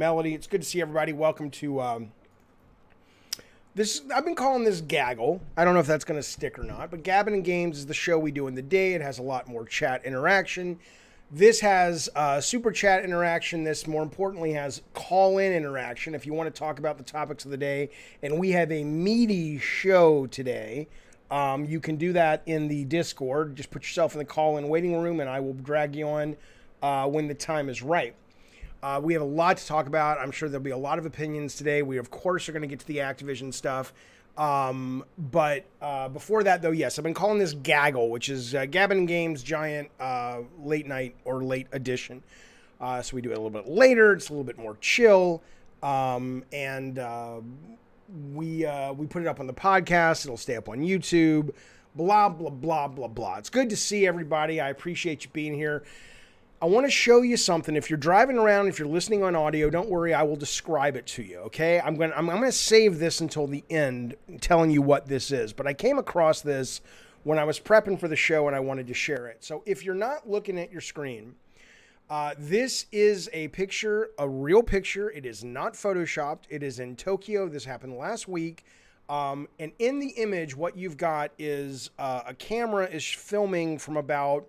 Melody. It's good to see everybody. Welcome to this. I've been calling this Gaggle. I don't know if that's going to stick or not, but Gabbing and Games is the show we do in the day. It has a lot more chat interaction. This has super chat interaction. This, more importantly, has call-in interaction if you want to talk about the topics of the day. And we have a meaty show today. You can do that in the Discord. Just put yourself in the call-in waiting room, and I will drag you on when the time is right. We have a lot to talk about. I'm sure there'll be a lot of opinions today. We, of course, are going to get to the Activision stuff. But before that, though, yes, I've been calling this Gaggle, which is Gabbing and Games Giant late night or late edition. So we do it a little bit later. It's a little bit more chill. We put it up on the podcast. It'll stay up on YouTube. Blah, blah, blah, blah, blah. It's good to see everybody. I appreciate you being here. I want to show you something. If you're driving around, if you're listening on audio, don't worry. I will describe it to you, okay? I'm going to save this until the end, telling you what this is. But I came across this when I was prepping for the show, and I wanted to share it. So if you're not looking at your screen, this is a picture, a real picture. It is not photoshopped. It is in Tokyo. This happened last week. And in the image, what you've got is a camera is filming from about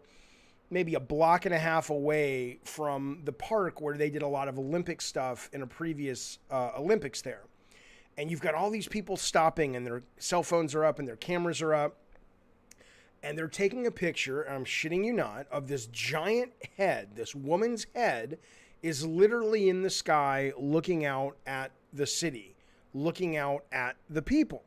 maybe a block and a half away from the park where they did a lot of Olympic stuff in a previous Olympics there. And you've got all these people stopping, and their cell phones are up and their cameras are up. And they're taking a picture, and I'm shitting you not, of this giant head. This woman's head is literally in the sky looking out at the city, looking out at the people.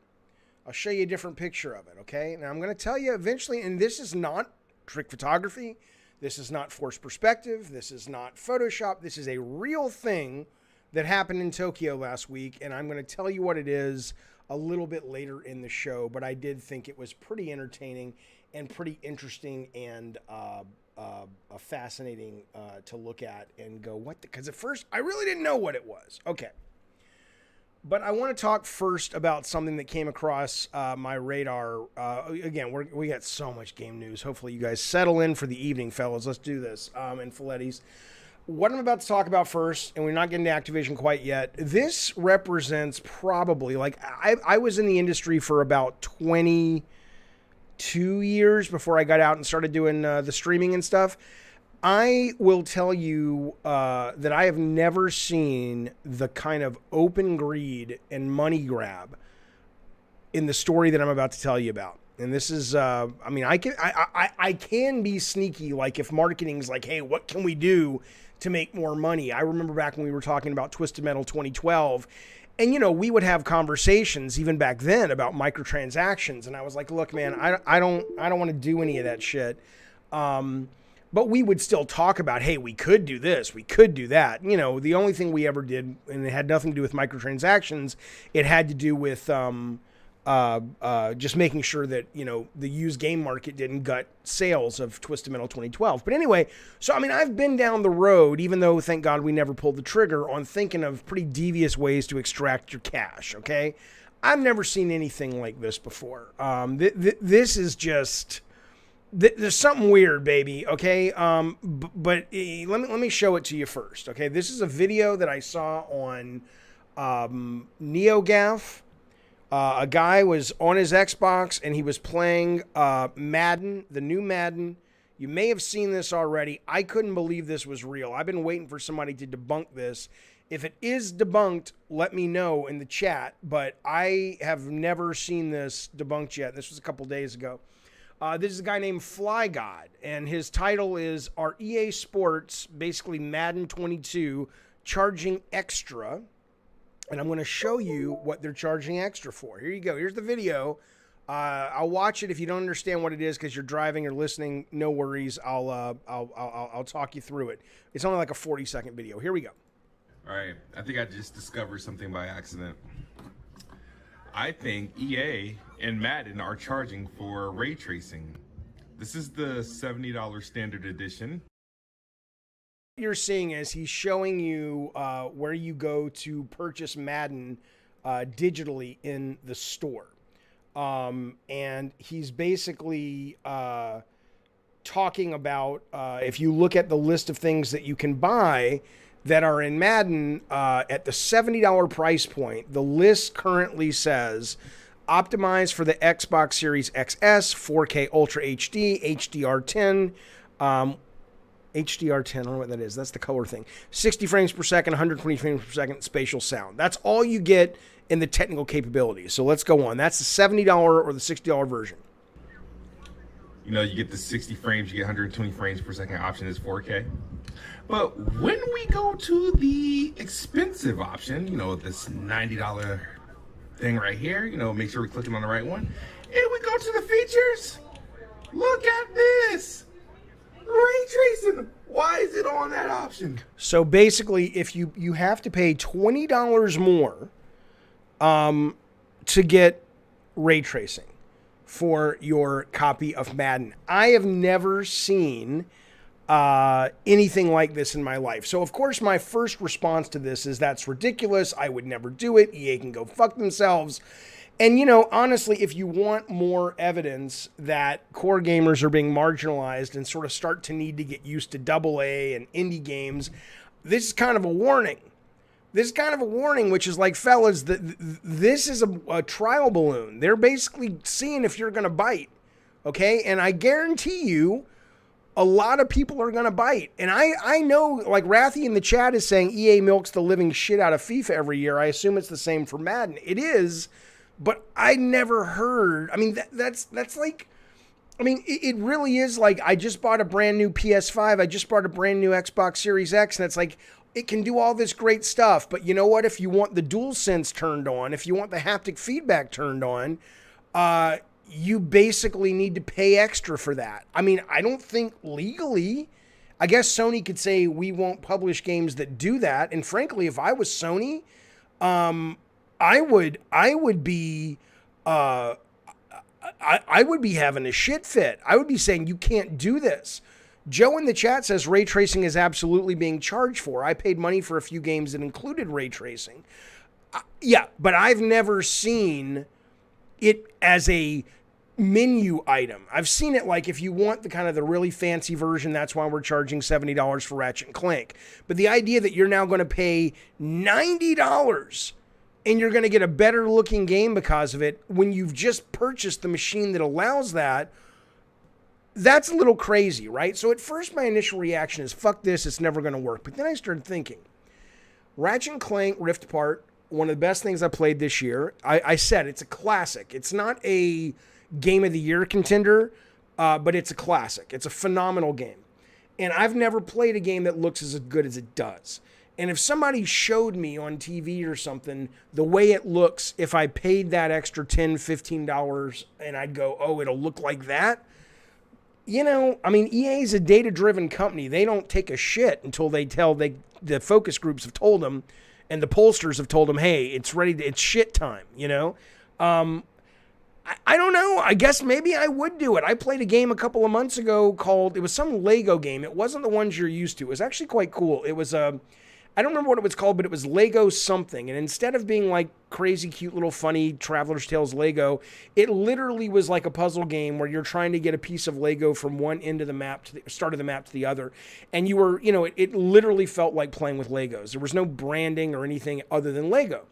I'll show you a different picture of it, okay? Now, I'm going to tell you eventually, and this is not trick photography. This is not forced perspective. This is not Photoshop. This is a real thing that happened in Tokyo last week, and I'm going to tell you what it is a little bit later in the show, but I did think it was pretty entertaining and pretty interesting and fascinating to look at and go, what? Because at first, I really didn't know what it was. Okay. But I want to talk first about something that came across my radar. Again, we got so much game news. Hopefully you guys settle in for the evening, fellas. Let's do this. And Filettis. What I'm about to talk about first, and we're not getting to Activision quite yet, this represents probably, like, I was in the industry for about 22 years before I got out and started doing the streaming and stuff. I will tell you that I have never seen the kind of open greed and money grab in the story that I'm about to tell you about. And this is, I mean, I can be sneaky. Like if marketing's like, hey, what can we do to make more money? I remember back when we were talking about Twisted Metal 2012, and, you know, we would have conversations even back then about microtransactions. And I was like, look, man, I don't want to do any of that shit. But we would still talk about, hey, we could do this, we could do that. You know, the only thing we ever did, and it had nothing to do with microtransactions, it had to do with just making sure that, you know, the used game market didn't gut sales of Twisted Metal 2012. But anyway, so, I mean, I've been down the road, even though, thank God, we never pulled the trigger, on thinking of pretty devious ways to extract your cash, okay? I've never seen anything like this before. This is just... There's something weird, baby, okay? But let me show it to you first, okay? This is a video that I saw on NeoGAF. A guy was on his Xbox, and he was playing Madden, the new Madden. You may have seen this already. I couldn't believe this was real. I've been waiting for somebody to debunk this. If it is debunked, let me know in the chat, but I have never seen this debunked yet. This was a couple days ago. This is a guy named Fly God, and his title is, are EA Sports, basically Madden 22, charging extra? And I'm going to show you what they're charging extra for. Here you go. Here's the video. I'll watch it. If you don't understand what it is because you're driving or listening, no worries. I'll talk you through it. It's only like a 40-second video. Here we go. All right. I think I just discovered something by accident. I think EA and Madden are charging for ray tracing. This is the $70 standard edition. What you're seeing is he's showing you where you go to purchase Madden digitally in the store. And he's basically talking about, if you look at the list of things that you can buy, that are in Madden at the $70 price point. The list currently says optimized for the Xbox Series XS, 4K Ultra HD, HDR10, HDR10, I don't know what that is. That's the color thing. 60 frames per second, 120 frames per second, spatial sound. That's all you get in the technical capabilities. So let's go on. That's the $70 or the $60 version. You know, you get the 60 frames, you get 120 frames per second option is 4K. But when we go to the expensive option, you know, this $90 thing right here, you know, make sure we're clicking on the right one. And we go to the features. Look at this. Ray tracing. Why is it on that option? So basically, if you have to pay $20 more to get ray tracing for your copy of Madden. I have never seen anything like this in my life. So, of course, my first response to this is that's ridiculous. I would never do it. EA can go fuck themselves. And, you know, honestly, if you want more evidence that core gamers are being marginalized and sort of start to need to get used to AA and indie games, this is kind of a warning. This is kind of a warning, which is like, fellas, this is a trial balloon. They're basically seeing if you're going to bite, okay? And I guarantee you, a lot of people are going to bite. And I know, like Rathy in the chat is saying EA milks the living shit out of FIFA every year. I assume it's the same for Madden. It is, but I never heard. I mean, that's like, I mean, it really is like, I just bought a brand new PS5. I just bought a brand new Xbox Series X. And it's like, it can do all this great stuff, but you know what? If you want the DualSense turned on, if you want the haptic feedback turned on, you basically need to pay extra for that. I mean, I don't think legally, I guess Sony could say we won't publish games that do that. And frankly, if I was Sony, I would be having a shit fit. I would be saying you can't do this. Joe in the chat says ray tracing is absolutely being charged for. I paid money for a few games that included ray tracing. Yeah, but I've never seen it as a menu item. I've seen it like if you want the kind of the really fancy version, that's why we're charging $70 for Ratchet and Clank. But the idea that you're now going to pay $90 and you're going to get a better looking game because of it when you've just purchased the machine that allows that, that's a little crazy, right? So at first my initial reaction is, fuck this, it's never going to work. But then I started thinking, Ratchet and Clank Rift Apart, one of the best things I played this year. I said it's a classic. It's not a game of the year contender, but it's a classic. It's a phenomenal game. And I've never played a game that looks as good as it does. And if somebody showed me on TV or something the way it looks, if I paid that extra $10, $15 and I'd go, oh, it'll look like that. You know, I mean, EA is a data-driven company. They don't take a shit until they tell the focus groups have told them and the pollsters have told them, hey, it's ready, it's shit time, you know? I don't know. I guess maybe I would do it. I played a game a couple of months ago called, it was some Lego game. It wasn't the ones you're used to. It was actually quite cool. It was I don't remember what it was called, but it was Lego something. And instead of being like crazy, cute little funny Traveler's Tales Lego, it literally was like a puzzle game where you're trying to get a piece of Lego from one end of the map to the start of the map to the other. And you were, you know, it literally felt like playing with Legos. There was no branding or anything other than Lego.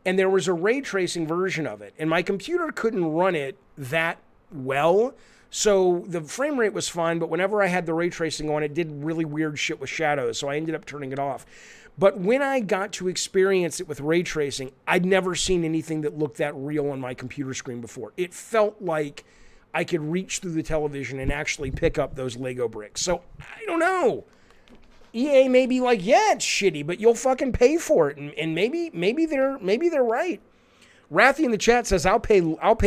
And there was a ray tracing version of it. And my computer couldn't run it that well. So the frame rate was fine, but whenever I had the ray tracing on, it did really weird shit with shadows. So I ended up turning it off. But when I got to experience it with ray tracing, I'd never seen anything that looked that real on my computer screen before. It felt like I could reach through the television and actually pick up those Lego bricks. So I don't know. EA may be like, yeah, it's shitty, but you'll fucking pay for it. And maybe they're right. Rathy in the chat says, I'll pay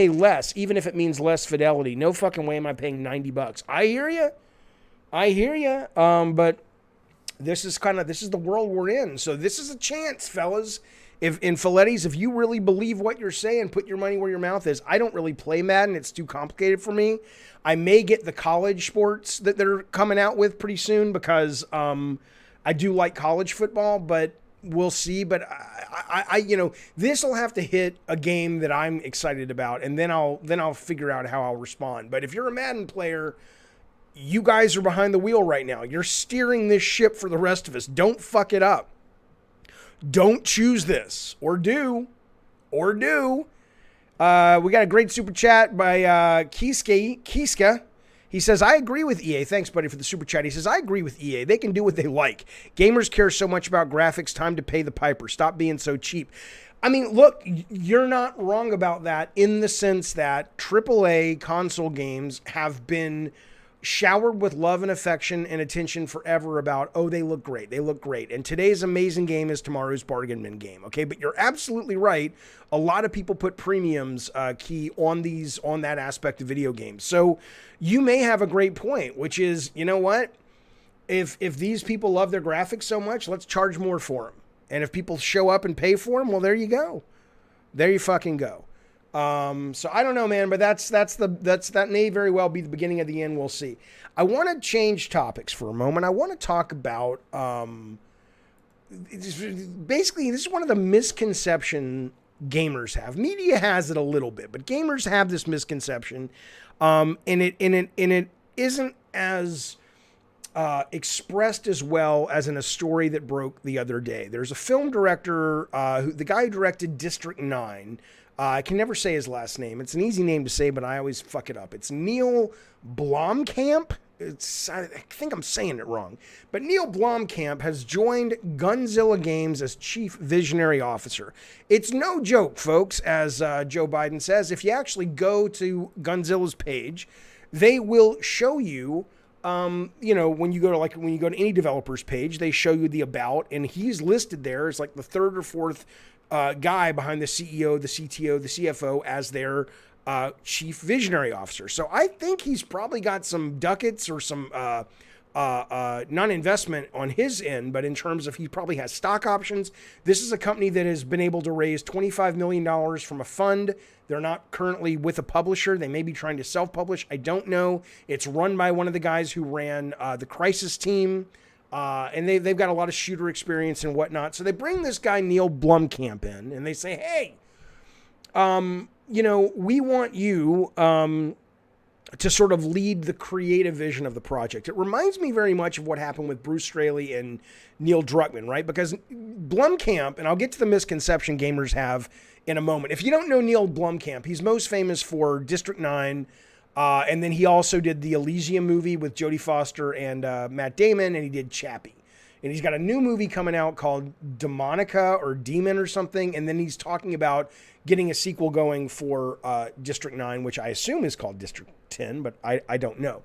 less, even if it means less fidelity. No fucking way am I paying $90. I hear you. But this is the world we're in. So this is a chance, fellas. If in Filettis, if you really believe what you're saying, put your money where your mouth is. I don't really play Madden. It's too complicated for me. I may get the college sports that they're coming out with pretty soon because I do like college football, but we'll see. But I you know, this will have to hit a game that I'm excited about, and then I'll figure out how I'll respond. But if you're a Madden player, you guys are behind the wheel right now. You're steering this ship for the rest of us. Don't fuck it up. Don't choose this. Or do. We got a great super chat by Kiska. He says, I agree with EA. Thanks, buddy, for the super chat. He says, I agree with EA. They can do what they like. Gamers care so much about graphics. Time to pay the piper. Stop being so cheap. I mean, look, you're not wrong about that in the sense that AAA console games have been showered with love and affection and attention forever about, oh, they look great. They look great. And today's amazing game is tomorrow's bargain bin game. Okay. But you're absolutely right. A lot of people put premiums key on that aspect of video games. So you may have a great point, which is, you know what? If these people love their graphics so much, let's charge more for them. And if people show up and pay for them, well, there you go. There you fucking go. So I don't know, man, but that may very well be the beginning of the end. We'll see. I want to change topics for a moment. I want to talk about, basically, this is one of the misconceptions gamers have. Media has it a little bit, but gamers have this misconception, and it isn't as expressed as well as in a story that broke the other day. There's a film director, the guy who directed District 9. I can never say his last name. It's an easy name to say, but I always fuck it up. It's Neil Blomkamp. I think I'm saying it wrong. But Neil Blomkamp has joined Gunzilla Games as Chief Visionary Officer. It's no joke, folks, as Joe Biden says. If you actually go to Gunzilla's page, they will show you, when you go to any developer's page, they show you the about, and he's listed there as like the third or fourth guy behind the CEO, the CTO, the CFO as their chief visionary officer. So I think he's probably got some ducats or some non-investment on his end, but in terms of he probably has stock options. This is a company that has been able to raise $25 million from a fund. They're not currently with a publisher. They may be trying to self-publish. I don't know. It's run by one of the guys who ran the Crisis team. And they've got a lot of shooter experience and whatnot. So they bring this guy, Neil Blomkamp, in, and they say, hey, we want you to sort of lead the creative vision of the project. It reminds me very much of what happened with Bruce Straley and Neil Druckmann, right? Because Blomkamp, and I'll get to the misconception gamers have in a moment. If you don't know Neil Blomkamp, he's most famous for District 9, and then he also did the Elysium movie with Jodie Foster and Matt Damon, and he did Chappie. And he's got a new movie coming out called Demonica or Demon or something, and then he's talking about getting a sequel going for District 9, which I assume is called District 10, but I don't know.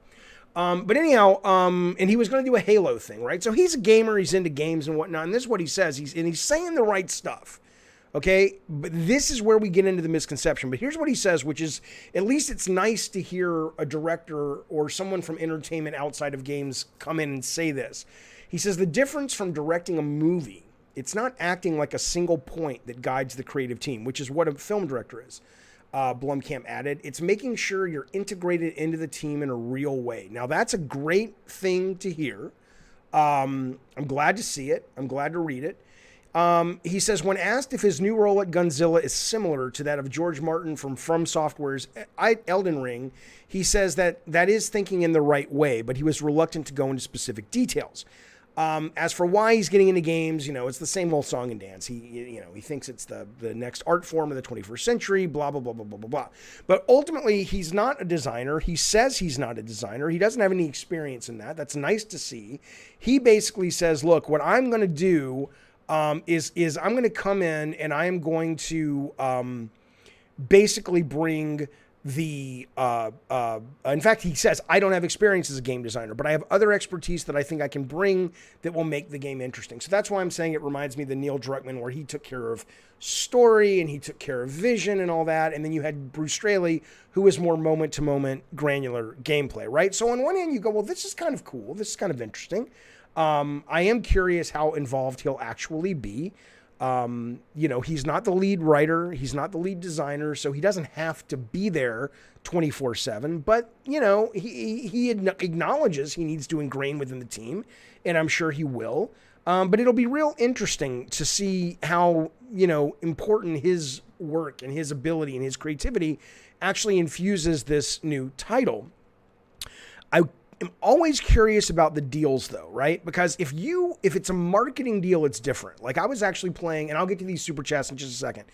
But anyhow, and he was going to do a Halo thing, right? So he's a gamer, he's into games and whatnot, and this is what he says. He's saying the right stuff. Okay, but this is where we get into the misconception. But here's what he says, which is, at least it's nice to hear a director or someone from entertainment outside of games come in and say this. He says, the difference from directing a movie, it's not acting like a single point that guides the creative team, which is what a film director is. Blomkamp added, it's making sure you're integrated into the team in a real way. Now, that's a great thing to hear. I'm glad to see it. I'm glad to read it. He says, when asked if his new role at Gunzilla is similar to that of George Martin from Software's Elden Ring, he says that is thinking in the right way, but he was reluctant to go into specific details. As for why he's getting into games, it's the same old song and dance. He thinks it's the next art form of the 21st century, blah, blah, blah, blah, blah, blah, blah. But ultimately, he's not a designer. He says he's not a designer. He doesn't have any experience in that. That's nice to see. He basically says, look, what I'm going to do is I'm going to come in and I am going to basically bring the in fact, he says, I don't have experience as a game designer, but I have other expertise that I think I can bring that will make the game interesting. So that's why I'm saying it reminds me of the Neil Druckmann, where he took care of story and he took care of vision and all that. And then you had Bruce Straley, who was more moment to moment granular gameplay, right? So on one hand you go, well, this is kind of cool. This is kind of interesting. I am curious how involved he'll actually be. He's not the lead writer. He's not the lead designer, so he doesn't have to be there 24/7. But, he acknowledges he needs to ingrain within the team, and I'm sure he will. But it'll be real interesting to see how, important his work and his ability and his creativity actually infuses this new title. am always curious about the deals though, right? Because if it's a marketing deal, it's different. Like I was actually playing, and I'll get to these super chats in just a second.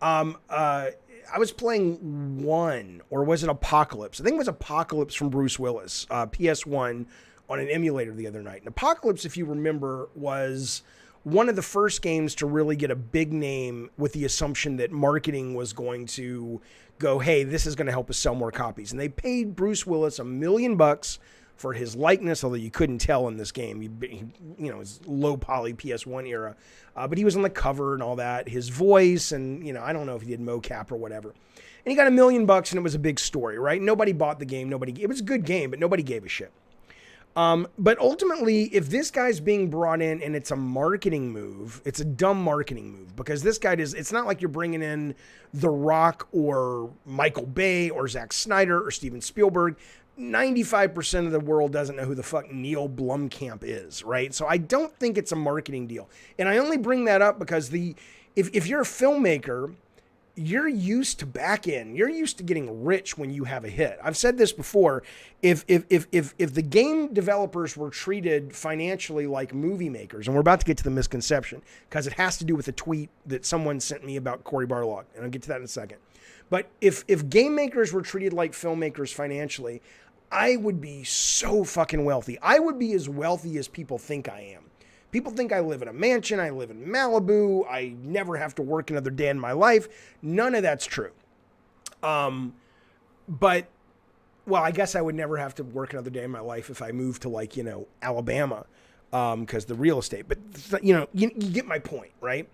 I was playing One, or was it Apocalypse? I think it was Apocalypse from Bruce Willis, PS1 on an emulator the other night. And Apocalypse, if you remember, was one of the first games to really get a big name with the assumption that marketing was going to go, hey, this is going to help us sell more copies. And they paid Bruce Willis $1 million for his likeness, although you couldn't tell in this game. His low poly PS1 era. But he was on the cover and all that. His voice, and, I don't know if he did mocap or whatever. And he got $1 million, and it was a big story, right? Nobody bought the game. It was a good game, but nobody gave a shit. But ultimately, if this guy's being brought in and it's a marketing move, it's a dumb marketing move, because this guy it's not like you're bringing in The Rock or Michael Bay or Zack Snyder or Steven Spielberg. 95% of the world doesn't know who the fuck Neil Blomkamp is, right? So I don't think it's a marketing deal. And I only bring that up because if you're a filmmaker, you're used to you're used to getting rich when you have a hit. I've said this before. If the game developers were treated financially like movie makers, and we're about to get to the misconception because it has to do with a tweet that someone sent me about Cory Barlog, and I'll get to that in a second. But if game makers were treated like filmmakers financially, I would be so fucking wealthy. I would be as wealthy as people think I am. People think I live in a mansion, I live in Malibu, I never have to work another day in my life. None of that's true. But, well, I guess I would never have to work another day in my life if I moved to Alabama, because the real estate. But, you get my point, right?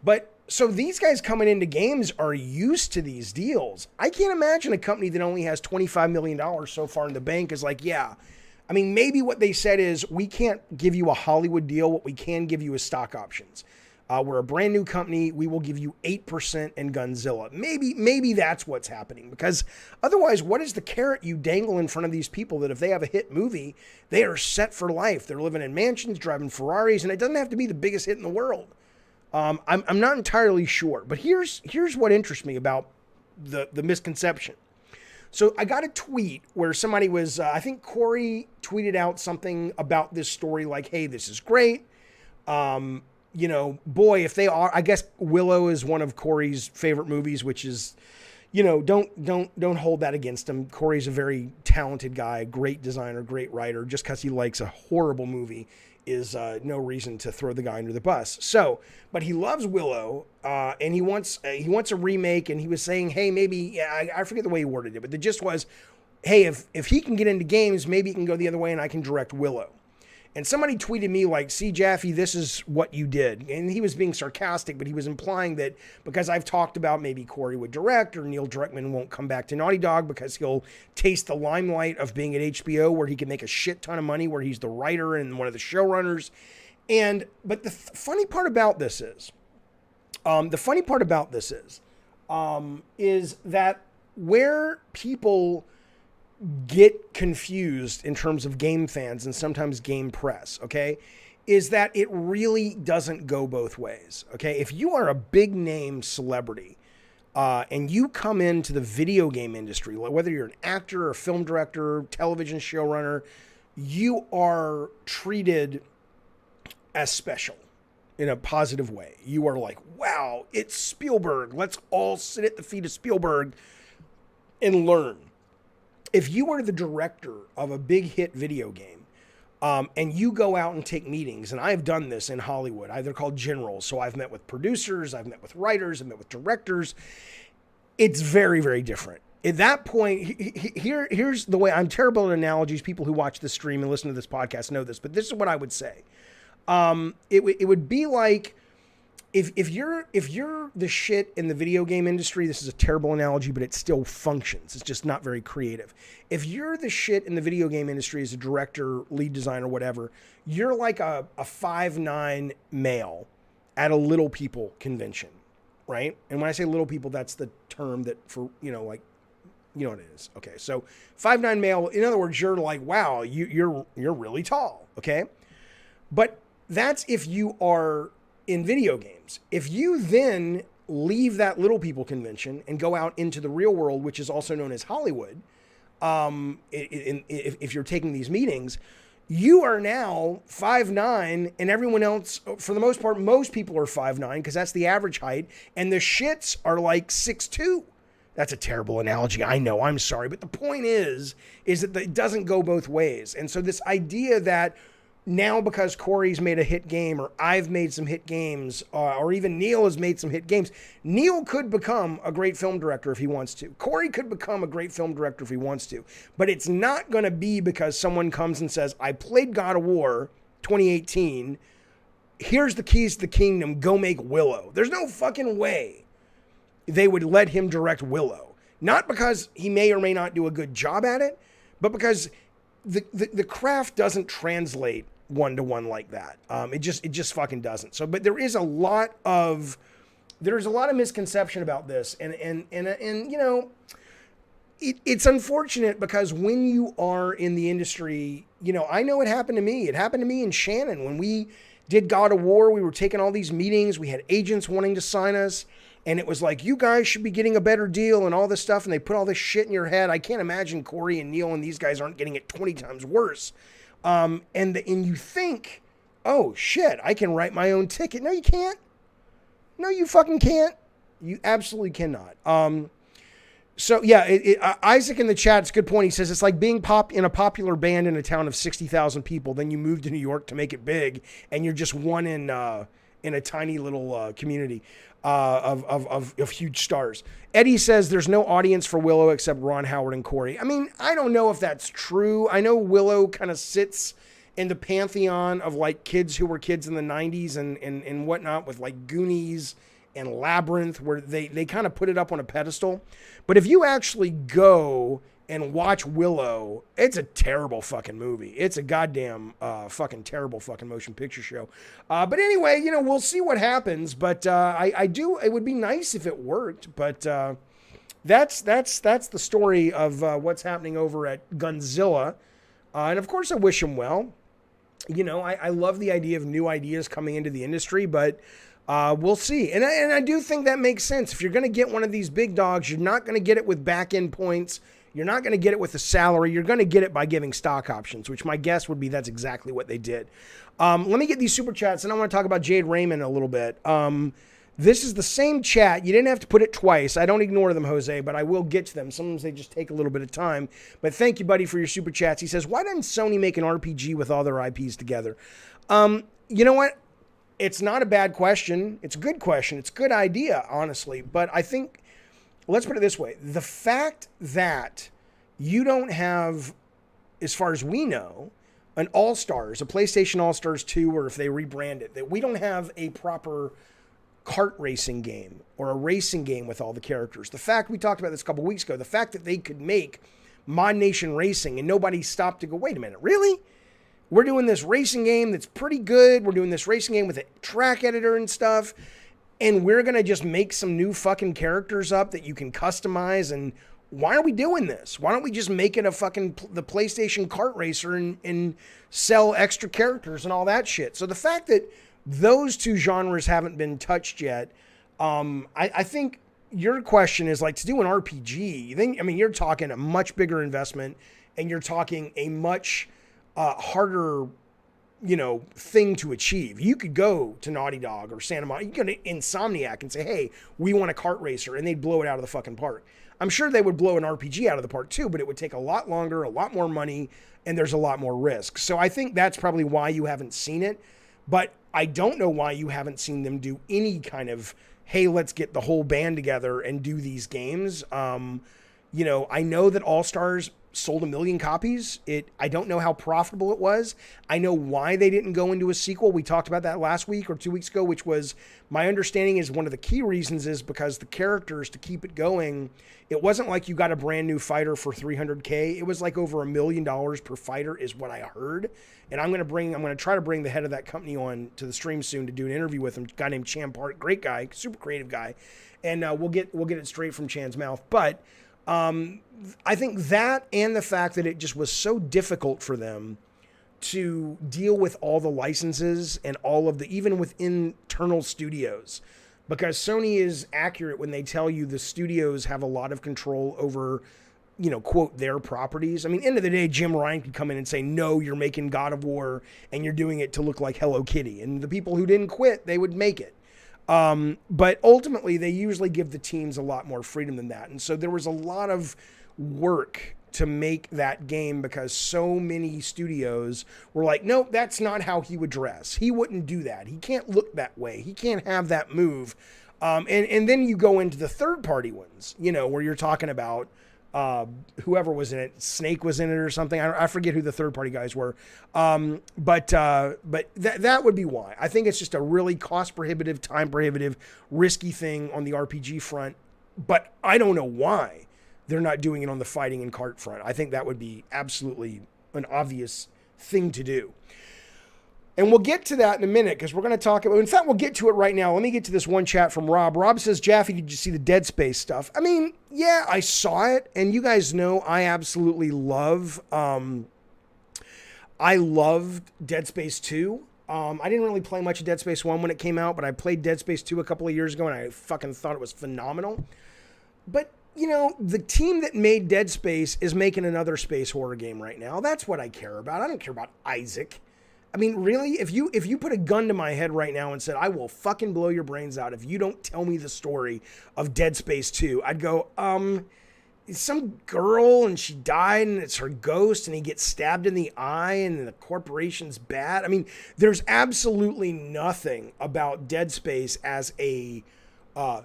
But, so these guys coming into games are used to these deals. I can't imagine a company that only has $25 million so far in the bank is like, yeah. I mean, maybe what they said is, we can't give you a Hollywood deal. What we can give you is stock options. We're a brand new company. We will give you 8% in Gunzilla. Maybe that's what's happening, because otherwise, what is the carrot you dangle in front of these people that if they have a hit movie, they are set for life? They're living in mansions, driving Ferraris, and it doesn't have to be the biggest hit in the world. I'm not entirely sure, but here's what interests me about the misconception. So I got a tweet where somebody was, I think Corey tweeted out something about this story like, hey, this is great. Boy, if they are, I guess Willow is one of Corey's favorite movies, which is, don't hold that against him. Corey's a very talented guy, great designer, great writer. Just because he likes a horrible movie is no reason to throw the guy under the bus. So, but he loves Willow, and he wants a remake. And he was saying, hey, maybe, I forget the way he worded it, but the gist was, hey, if he can get into games, maybe he can go the other way and I can direct Willow. And somebody tweeted me like, see, Jaffe, this is what you did. And he was being sarcastic, but he was implying that because I've talked about maybe Corey would direct, or Neil Druckmann won't come back to Naughty Dog because he'll taste the limelight of being at HBO, where he can make a shit ton of money, where he's the writer and one of the showrunners. But the funny part about this is, is that where people get confused in terms of game fans and sometimes game press, okay, is that it really doesn't go both ways, okay? If you are a big name celebrity and you come into the video game industry, whether you're an actor or film director, television showrunner, you are treated as special in a positive way. You are like, wow, it's Spielberg. Let's all sit at the feet of Spielberg and learn. If you are the director of a big hit video game, and you go out and take meetings, and I've done this in Hollywood, they're called generals. So I've met with producers, I've met with writers, I've met with directors. It's very, very different. At that point, here's the way. I'm terrible at analogies. People who watch this stream and listen to this podcast know this, but this is what I would say. It would be like, if you're the shit in the video game industry, this is a terrible analogy, but it still functions. It's just not very creative. If you're the shit in the video game industry as a director, lead designer, whatever, you're like a 5'9" male at a little people convention, right? And when I say little people, that's the term that for, like, you know what it is. Okay. So 5'9" male, in other words, you're like, wow, you're really tall. Okay. But that's if you are in video games. If you then leave that little people convention and go out into the real world, which is also known as Hollywood, if you're taking these meetings, you are now 5'9", and everyone else, for the most part, most people are 5'9", because that's the average height, and the shits are like 6'2". That's a terrible analogy, I know, I'm sorry, but the point is that it doesn't go both ways. And so this idea that now because Corey's made a hit game, or I've made some hit games, or even Neil has made some hit games, Neil could become a great film director if he wants to. Corey could become a great film director if he wants to. But it's not going to be because someone comes and says, I played God of War 2018, here's the keys to the kingdom, go make Willow. There's no fucking way they would let him direct Willow. Not because he may or may not do a good job at it, but because the craft doesn't translate one-to-one like that. It just fucking doesn't. So, but there's a lot of misconception about this, and you know, it's unfortunate because when you are in the industry, you know, I know it happened to me. It happened to me in Shannon when we did God of War. We were taking all these meetings. We had agents wanting to sign us, and it was like, you guys should be getting a better deal and all this stuff, and they put all this shit in your head. I can't imagine Corey and Neil and these guys aren't getting it 20 times worse. And you think, oh shit, I can write my own ticket. No, you can't. No, you fucking can't. You absolutely cannot. So yeah, Isaac in the chat, it's a good point. He says it's like being in a popular band in a town of 60,000 people. Then you move to New York to make it big, and you're just one in a tiny little community of huge stars. Eddie says there's no audience for Willow except Ron Howard and Corey. I mean, I don't know if that's true. I know Willow kind of sits in the pantheon of like kids who were kids in the 90s and whatnot, with like Goonies and Labyrinth, where they kind of put it up on a pedestal. But if you actually go and watch Willow, it's a terrible fucking movie. It's a goddamn fucking terrible fucking motion picture show. But anyway, you know, we'll see what happens. But it would be nice if it worked. But that's the story of what's happening over at Gunzilla. And of course I wish him well. You know, I love the idea of new ideas coming into the industry, but we'll see. And I do think that makes sense. If you're going to get one of these big dogs, you're not going to get it with back end points. You're not going to get it with a salary. You're going to get it by giving stock options, which my guess would be that's exactly what they did. Let me get these super chats, and I want to talk about Jade Raymond a little bit. This is the same chat. You didn't have to put it twice. I don't ignore them, Jose, but I will get to them. Sometimes they just take a little bit of time. But thank you, buddy, for your super chats. He says, why doesn't Sony make an RPG with all their IPs together? You know what? It's not a bad question. It's a good question. It's a good idea, honestly. But I think, let's put it this way. The fact that you don't have, as far as we know, an All-Stars, a PlayStation All-Stars 2, or if they rebrand it, that we don't have a proper kart racing game or a racing game with all the characters. The fact, we talked about this a couple weeks ago, the fact that they could make Mod Nation Racing and nobody stopped to go, wait a minute, really? We're doing this racing game that's pretty good. We're doing this racing game with a track editor and stuff. And we're going to just make some new fucking characters up that you can customize. And why are we doing this? Why don't we just make it a fucking the PlayStation kart racer and sell extra characters and all that shit? So the fact that those two genres haven't been touched yet, I think your question is like, to do an RPG, I mean, you're talking a much bigger investment, and you're talking a much harder, you know, thing to achieve. You could go to Naughty Dog or Santa Monica, you could go to Insomniac and say, hey, we want a kart racer, and they'd blow it out of the fucking park. I'm sure they would blow an RPG out of the park too, but it would take a lot longer, a lot more money, and there's a lot more risk. So I think that's probably why you haven't seen it. But I don't know why you haven't seen them do any kind of, hey, let's get the whole band together and do these games. You know, I know that All-Stars sold 1 million copies. I don't know how profitable it was. I know why they didn't go into a sequel. We talked about that last week or 2 weeks ago, which was, my understanding is one of the key reasons is because the characters, to keep it going, it wasn't like you got a brand new fighter for $300K. It was like over $1 million per fighter is what I heard. And I'm going to try to bring the head of that company on to the stream soon to do an interview with him. A guy named Chan Park, great guy, super creative guy. And we'll get it straight from Chan's mouth. But I think that, and the fact that it just was so difficult for them to deal with all the licenses and all of the, even with internal studios, because Sony is accurate when they tell you the studios have a lot of control over quote their properties. I mean, end of the day, Jim Ryan could come in and say, no, you're making God of War and you're doing it to look like Hello Kitty. And the people who didn't quit, they would make it. But ultimately, they usually give the teams a lot more freedom than that. And so there was a lot of work to make that game because so many studios were like, no, that's not how he would dress. He wouldn't do that. He can't look that way. He can't have that move. And then you go into the third-party ones, where you're talking about whoever was in it. Snake was in it or something. I forget who the third-party guys were. But that would be why. I think it's just a really cost-prohibitive, time-prohibitive, risky thing on the RPG front. But I don't know why they're not doing it on the fighting and kart front. I think that would be absolutely an obvious thing to do. And we'll get to that in a minute because we're going to talk about, in fact, we'll get to it right now. Let me get to this one chat from Rob. Rob says, Jaffe, did you see the Dead Space stuff? I mean, yeah, I saw it. And you guys know I absolutely love, I loved Dead Space 2. I didn't really play much of Dead Space 1 when it came out, but I played Dead Space 2 a couple of years ago and I fucking thought it was phenomenal. But the team that made Dead Space is making another space horror game right now. That's what I care about. I don't care about Isaac. I mean, really, if you put a gun to my head right now and said, I will fucking blow your brains out if you don't tell me the story of Dead Space 2, I'd go, it's some girl and she died and it's her ghost and he gets stabbed in the eye and the corporation's bad. I mean, there's absolutely nothing about Dead Space as a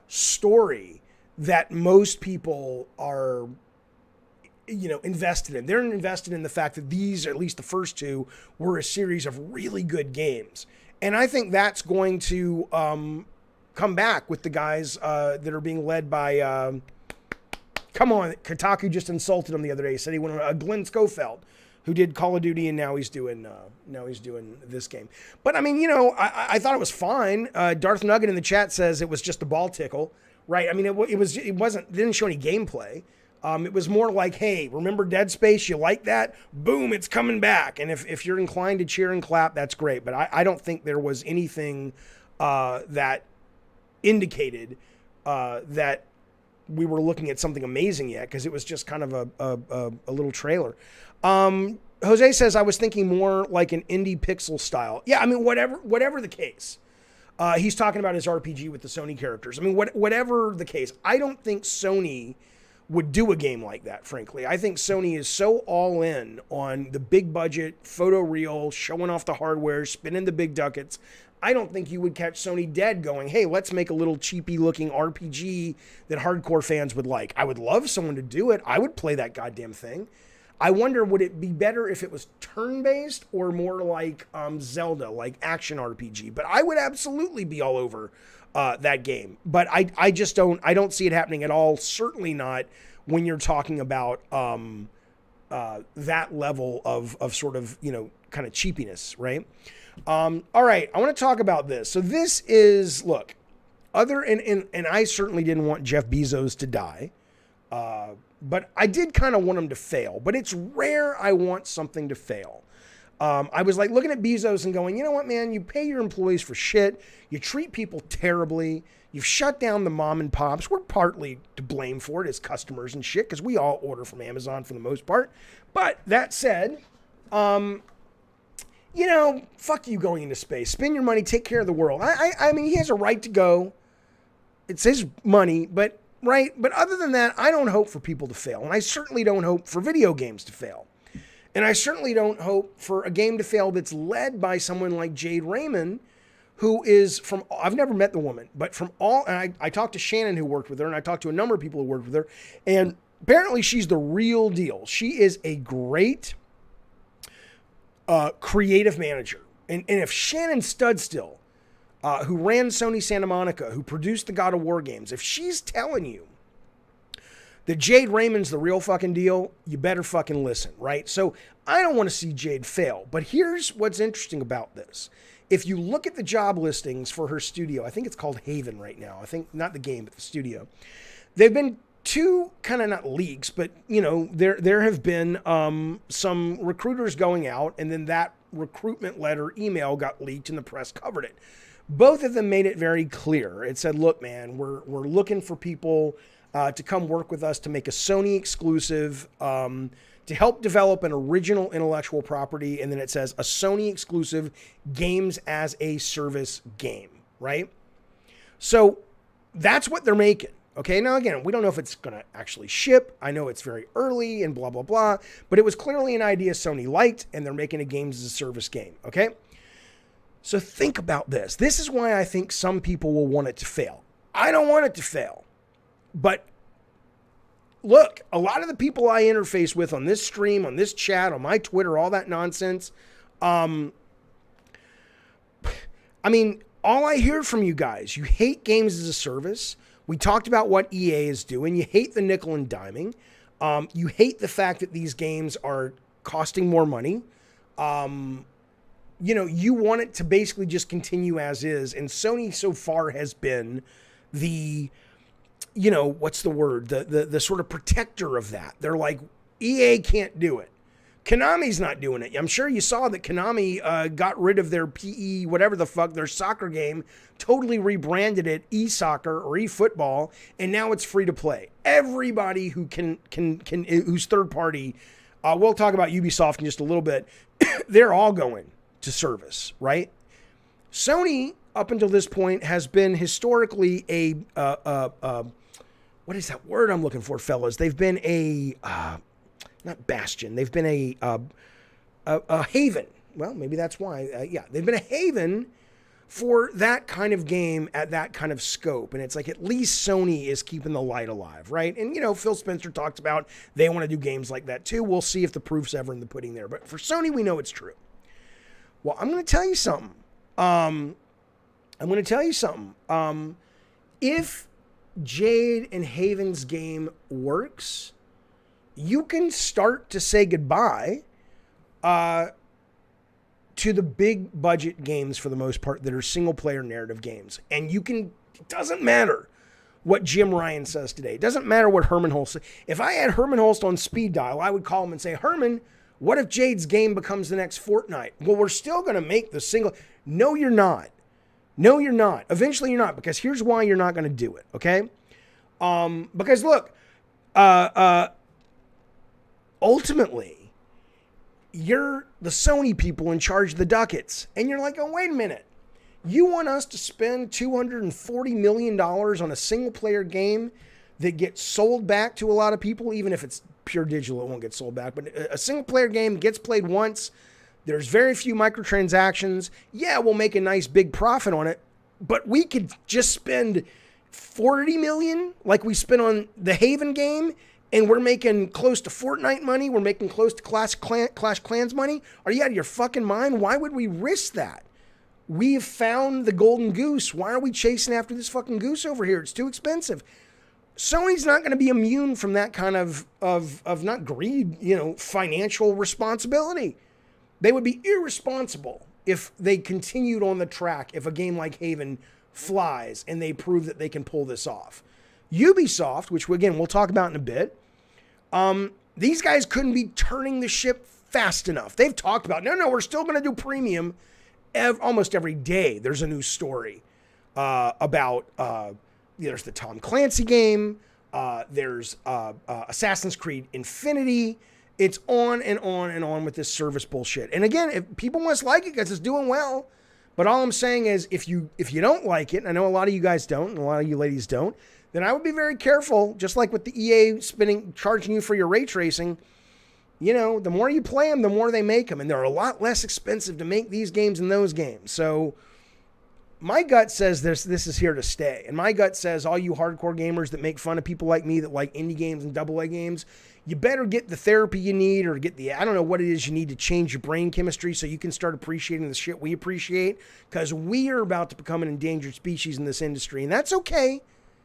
story that most people are, invested in. They're invested in the fact that these, at least the first two, were a series of really good games. And I think that's going to come back with the guys that are being led by, come on, Kotaku just insulted him the other day. He said he went on Glenn Schofield, who did Call of Duty, and now he's doing this game. But I mean, I thought it was fine. Darth Nugget in the chat says it was just a ball tickle. Right. I mean, it didn't show any gameplay. It was more like, hey, remember Dead Space? You like that? Boom, it's coming back. And if you're inclined to cheer and clap, that's great. But I don't think there was anything that indicated that we were looking at something amazing yet, because it was just kind of a little trailer. Jose says, I was thinking more like an indie pixel style. Yeah, I mean, whatever the case. He's talking about his RPG with the Sony characters. I mean, whatever the case, I don't think Sony would do a game like that, frankly. I think Sony is so all in on the big budget, photoreal, showing off the hardware, spinning the big ducats. I don't think you would catch Sony dead going, hey, let's make a little cheapy looking RPG that hardcore fans would like. I would love someone to do it. I would play that goddamn thing. I wonder, would it be better if it was turn-based or more like Zelda, like action RPG? But I would absolutely be all over that game. But I just don't see it happening at all. Certainly not when you're talking about that level of sort of, kind of cheapiness, right? All right, I want to talk about this. So this is, look, and I certainly didn't want Jeff Bezos to die. But I did kind of want him to fail. But it's rare I want something to fail. I was like looking at Bezos and going, you know what, man? You pay your employees for shit. You treat people terribly. You've shut down the mom and pops. We're partly to blame for it as customers and shit, because we all order from Amazon for the most part. But that said, fuck you going into space. Spend your money. Take care of the world. I mean, he has a right to go. It's his money, but... Right? But other than that, I don't hope for people to fail. And I certainly don't hope for video games to fail. And I certainly don't hope for a game to fail that's led by someone like Jade Raymond, who is from, I've never met the woman, but from all, and I talked to Shannon who worked with her, and I talked to a number of people who worked with her, and apparently she's the real deal. She is a great creative manager. And if Shannon Studstill, who ran Sony Santa Monica, who produced the God of War games, if she's telling you that Jade Raymond's the real fucking deal, you better fucking listen, right? So I don't want to see Jade fail, but here's what's interesting about this. If you look at the job listings for her studio, I think it's called Haven right now. I think not the game, but the studio. They've been two kind of not leaks, but there have been some recruiters going out, and then that recruitment letter email got leaked and the press covered it. Both of them made it very clear. It said, look, man, we're looking for people to come work with us to make a Sony exclusive, to help develop an original intellectual property. And then it says a Sony exclusive games as a service game, right? So that's what they're making. Okay, now again, we don't know if it's going to actually ship. I know it's very early and blah, blah, blah, but it was clearly an idea Sony liked, and they're making a games as a service game, okay? So think about this. This is why I think some people will want it to fail. I don't want it to fail. But look, a lot of the people I interface with on this stream, on this chat, on my Twitter, all that nonsense, I mean, all I hear from you guys, you hate games as a service. We talked about what EA is doing. You hate the nickel and diming. You hate the fact that these games are costing more money. You know, you want it to basically just continue as is. And Sony so far has been the, you know, what's the word? The sort of protector of that. They're like, EA can't do it. Konami's not doing it. I'm sure you saw that Konami got rid of their PE, whatever the fuck, their soccer game, totally rebranded it e-soccer or e-football, and now it's free to play. Everybody who can who's third party, we'll talk about Ubisoft in just a little bit, they're all going to service, right? Sony, up until this point, has been historically a, what is that word I'm looking for, fellas? They've been a... not bastion. They've been a haven. Well, maybe that's why. Yeah, they've been a haven for that kind of game at that kind of scope. And it's like, at least Sony is keeping the light alive, right? And, you know, Phil Spencer talks about they want to do games like that too. We'll see if the proof's ever in the pudding there. But for Sony, we know it's true. Well, I'm going to tell you something. If Jade and Haven's game works, you can start to say goodbye to the big budget games for the most part that are single player narrative games. And you can, it doesn't matter what Jim Ryan says today. It doesn't matter what Herman Holst says. If I had Herman Holst on speed dial, I would call him and say, Herman, what if Jade's game becomes the next Fortnite? Well, we're still going to make the single. No, you're not. No, you're not. Eventually you're not, because here's why you're not going to do it. Okay. Because look, ultimately, you're the Sony people in charge of the ducats. And you're like, oh, wait a minute. You want us to spend $240 million on a single-player game that gets sold back to a lot of people, even if it's pure digital, it won't get sold back. But a single-player game gets played once. There's very few microtransactions. Yeah, we'll make a nice big profit on it. But we could just spend $40 million like we spent on the Haven game, and we're making close to Fortnite money. We're making close to Clash Clans money. Are you out of your fucking mind? Why would we risk that? We've found the golden goose. Why are we chasing after this fucking goose over here? It's too expensive. Sony's not going to be immune from that kind of not greed, you know, financial responsibility. They would be irresponsible if they continued on the track, if a game like Haven flies and they prove that they can pull this off. Ubisoft, which again, we'll talk about in a bit, these guys couldn't be turning the ship fast enough. They've talked about, no, we're still going to do premium. Almost every day there's a new story about, there's the Tom Clancy game, there's Assassin's Creed Infinity. It's on and on and on with this service bullshit. And again, if people must like it because it's doing well, but all I'm saying is if you don't like it, and I know a lot of you guys don't, and a lot of you ladies don't, then I would be very careful, just like with the EA charging you for your ray tracing. You know, the more you play them, the more they make them. And they're a lot less expensive to make these games than those games. So my gut says this is here to stay. And my gut says all you hardcore gamers that make fun of people like me that like indie games and AA games, you better get the therapy you need, or get I don't know what it is you need to change your brain chemistry so you can start appreciating the shit we appreciate, because we are about to become an endangered species in this industry. And that's okay.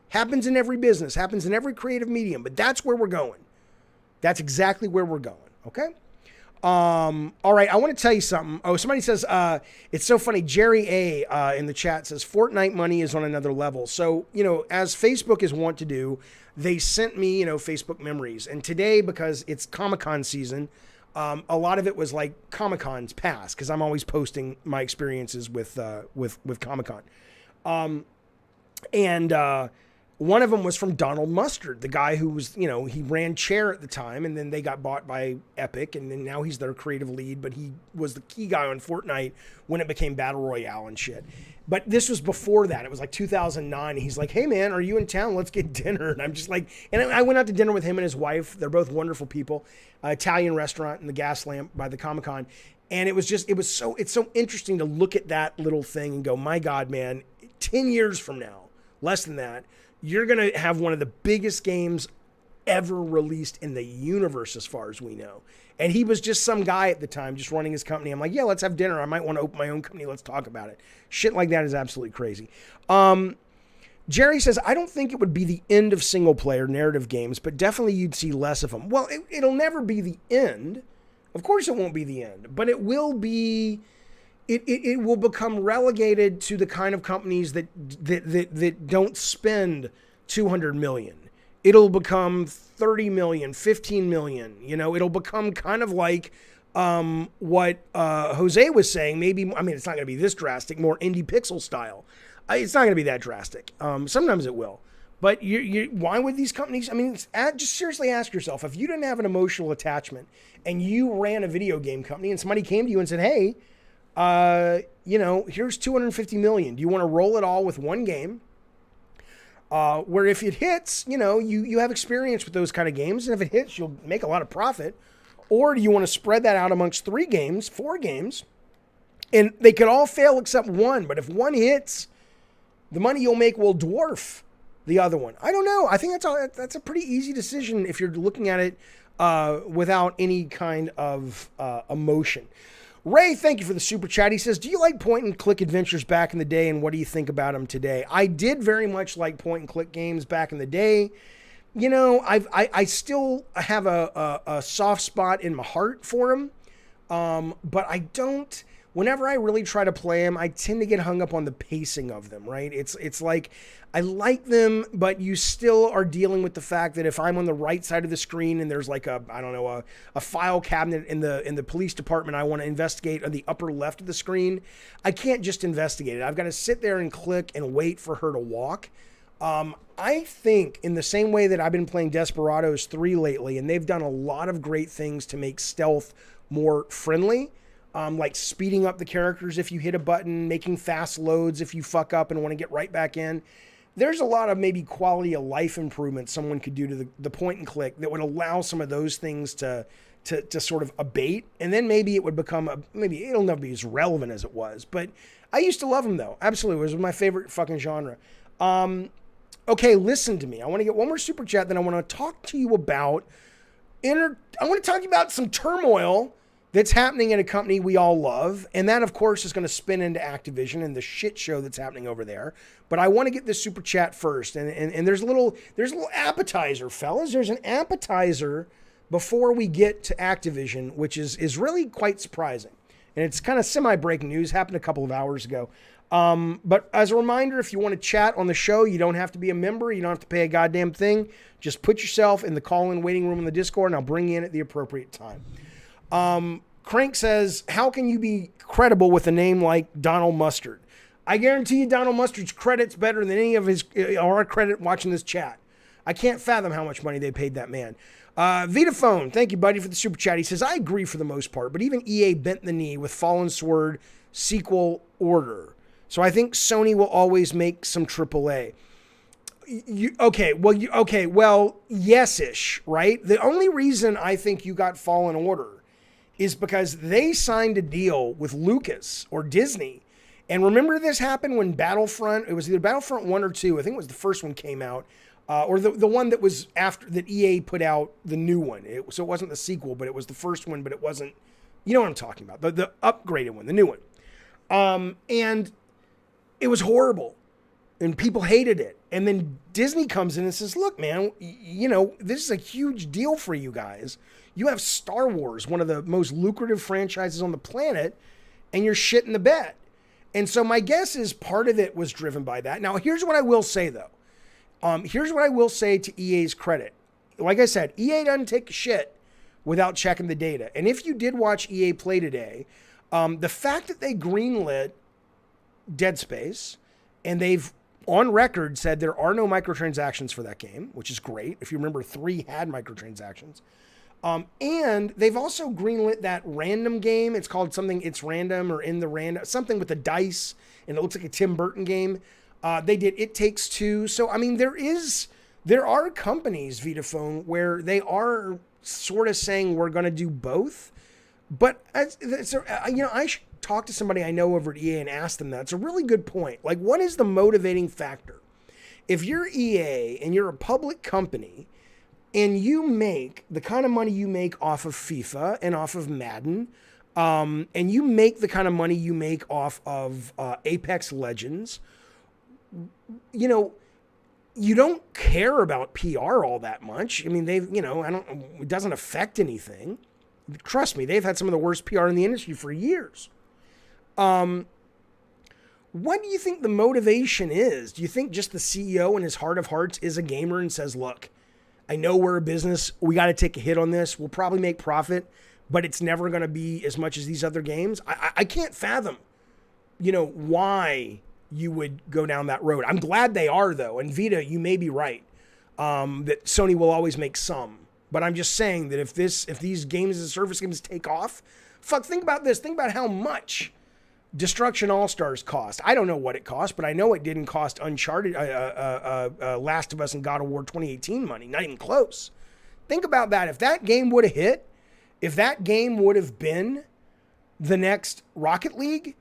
Happens in every business, happens in every creative medium, but that's where we're going. That's exactly where we're going, okay? All right, I want to tell you something. Oh, somebody says, it's so funny, Jerry A. In the chat says, Fortnite money is on another level. So, you know, as Facebook is wont to do, they sent me, you know, Facebook memories. And today, because it's Comic-Con season, a lot of it was like Comic-Con's past, because I'm always posting my experiences with Comic-Con. One of them was from Donald Mustard, the guy who was, he ran Chair at the time, and then they got bought by Epic, and then now he's their creative lead, but he was the key guy on Fortnite when it became Battle Royale and shit. But this was before that. It was like 2009. And he's like, hey, man, are you in town? Let's get dinner. And I'm just like, and I went out to dinner with him and his wife. They're both wonderful people. Italian restaurant in the Gas Lamp by the Comic-Con. And it's so interesting to look at that little thing and go, my God, man, 10 years from now, less than that, you're going to have one of the biggest games ever released in the universe as far as we know. And he was just some guy at the time just running his company. I'm like, yeah, let's have dinner. I might want to open my own company. Let's talk about it. Shit like that is absolutely crazy. Jerry says, I don't think it would be the end of single-player narrative games, but definitely you'd see less of them. Well, it'll never be the end. Of course it won't be the end, but it will be... It will become relegated to the kind of companies that don't spend $200 million. It'll become 30 million, 15 million. It'll become kind of like what Jose was saying. Maybe, it's not going to be this drastic, more indie pixel style. It's not going to be that drastic. Sometimes it will. But why would these companies, just seriously ask yourself, if you didn't have an emotional attachment and you ran a video game company and somebody came to you and said, hey, here's 250 million. Do you want to roll it all with one game? Where if it hits, you have experience with those kind of games. And if it hits, you'll make a lot of profit. Or do you want to spread that out amongst 4 games? And they could all fail except one. But if one hits, the money you'll make will dwarf the other one. I don't know. I think that's a pretty easy decision if you're looking at it without any kind of emotion. Ray, thank you for the super chat. He says, do you like point-and-click adventures back in the day, and what do you think about them today? I did very much like point-and-click games back in the day. I still have a soft spot in my heart for them, but I don't... Whenever I really try to play them, I tend to get hung up on the pacing of them, right? It's like, I like them, but you still are dealing with the fact that if I'm on the right side of the screen and there's like a file cabinet in the police department I want to investigate on the upper left of the screen, I can't just investigate it. I've got to sit there and click and wait for her to walk. I think in the same way that I've been playing Desperados 3 lately, and they've done a lot of great things to make stealth more friendly, like speeding up the characters if you hit a button, making fast loads if you fuck up and want to get right back in. There's a lot of maybe quality of life improvements someone could do to the point and click that would allow some of those things to sort of abate. And then maybe it would become maybe it'll never be as relevant as it was. But I used to love them though. Absolutely. It was my favorite fucking genre. Okay, listen to me. I want to get one more super chat. Then I want to talk to you about I want to talk to you about some turmoil that's happening in a company we all love. And that, of course, is going to spin into Activision and the shit show that's happening over there. But I want to get this super chat first. And there's a little appetizer, fellas. There's an appetizer before we get to Activision, which is really quite surprising. And it's kind of semi-breaking news. Happened a couple of hours ago. But as a reminder, if you want to chat on the show, you don't have to be a member. You don't have to pay a goddamn thing. Just put yourself in the call-in waiting room in the Discord, and I'll bring you in at the appropriate time. Crank says, how can you be credible with a name like Donald Mustard? I guarantee you Donald Mustard's credit's better than any of our credit watching this chat. I can't fathom how much money they paid that man. Vitaphone, thank you, buddy, for the super chat. He says, I agree for the most part, but even EA bent the knee with Fallen Sword sequel order. So I think Sony will always make some AAA. Well, yes-ish, right? The only reason I think you got Fallen Order is because they signed a deal with Lucas or Disney. And remember this happened when Battlefront, it was either Battlefront 1 or 2, I think it was the first one came out, or the one that was after, that EA put out the new one. So it wasn't the sequel, but it was the first one, but it wasn't, you know what I'm talking about, the upgraded one, the new one. And it was horrible. And people hated it. And then Disney comes in and says, look, man, this is a huge deal for you guys. You have Star Wars, one of the most lucrative franchises on the planet, and you're shitting the bed. And so my guess is part of it was driven by that. Now, here's what I will say, though. Here's what I will say to EA's credit. Like I said, EA doesn't take a shit without checking the data. And if you did watch EA play today, the fact that they greenlit Dead Space, and they've on record said there are no microtransactions for that game, which is great. If you remember, 3 had microtransactions. And they've also greenlit that random game. It's called something, It's Random or In the Random, something with the dice, and it looks like a Tim Burton game. They did It Takes Two. So, I mean, there are companies, Vitaphone, where they are sort of saying we're going to do both. But, I should talk to somebody I know over at EA and ask them that. It's a really good point. Like, what is the motivating factor? If you're EA and you're a public company, and you make the kind of money you make off of FIFA and off of Madden, and you make the kind of money you make off of Apex Legends, you don't care about PR all that much. I mean, it doesn't affect anything. Trust me, they've had some of the worst PR in the industry for years. What do you think the motivation is? Do you think just the CEO in his heart of hearts is a gamer and says, look, I know we're a business. We got to take a hit on this. We'll probably make profit, but it's never going to be as much as these other games. I can't fathom, why you would go down that road. I'm glad they are, though. And Vita, you may be right, that Sony will always make some. But I'm just saying that if these games as a service games take off, think about this. Think about how much Destruction All-Stars cost. I don't know what it cost, but I know it didn't cost Uncharted, Last of Us and God of War 2018 money. Not even close. Think about that. If that game would have hit, if that game would have been the next Rocket League,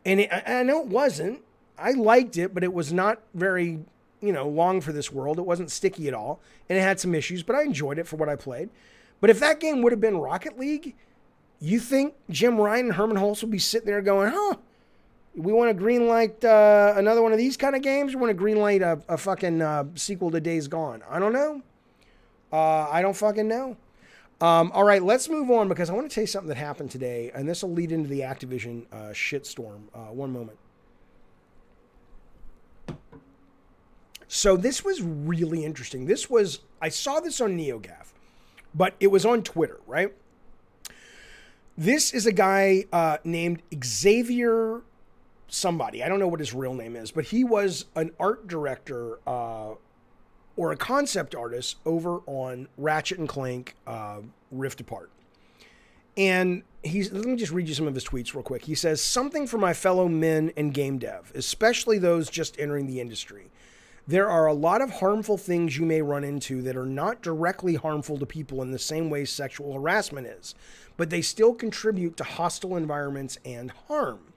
and I know it wasn't. I liked it, but it was not very, long for this world. It wasn't sticky at all, and it had some issues, but I enjoyed it for what I played. But if that game would have been Rocket League, you think Jim Ryan and Herman Hulse will be sitting there going, we want to greenlight another one of these kind of games? We want to greenlight a fucking sequel to Days Gone? I don't know. I don't fucking know. All right, let's move on because I want to tell you something that happened today, and this will lead into the Activision shitstorm. One moment. So this was really interesting. I saw this on NeoGAF, but it was on Twitter, right? This is a guy named Xavier somebody. I don't know what his real name is, but he was an art director or a concept artist over on Ratchet and Clank Rift Apart. And let me just read you some of his tweets real quick. He says, something for my fellow men in game dev, especially those just entering the industry. There are a lot of harmful things you may run into that are not directly harmful to people in the same way sexual harassment is, but they still contribute to hostile environments and harm.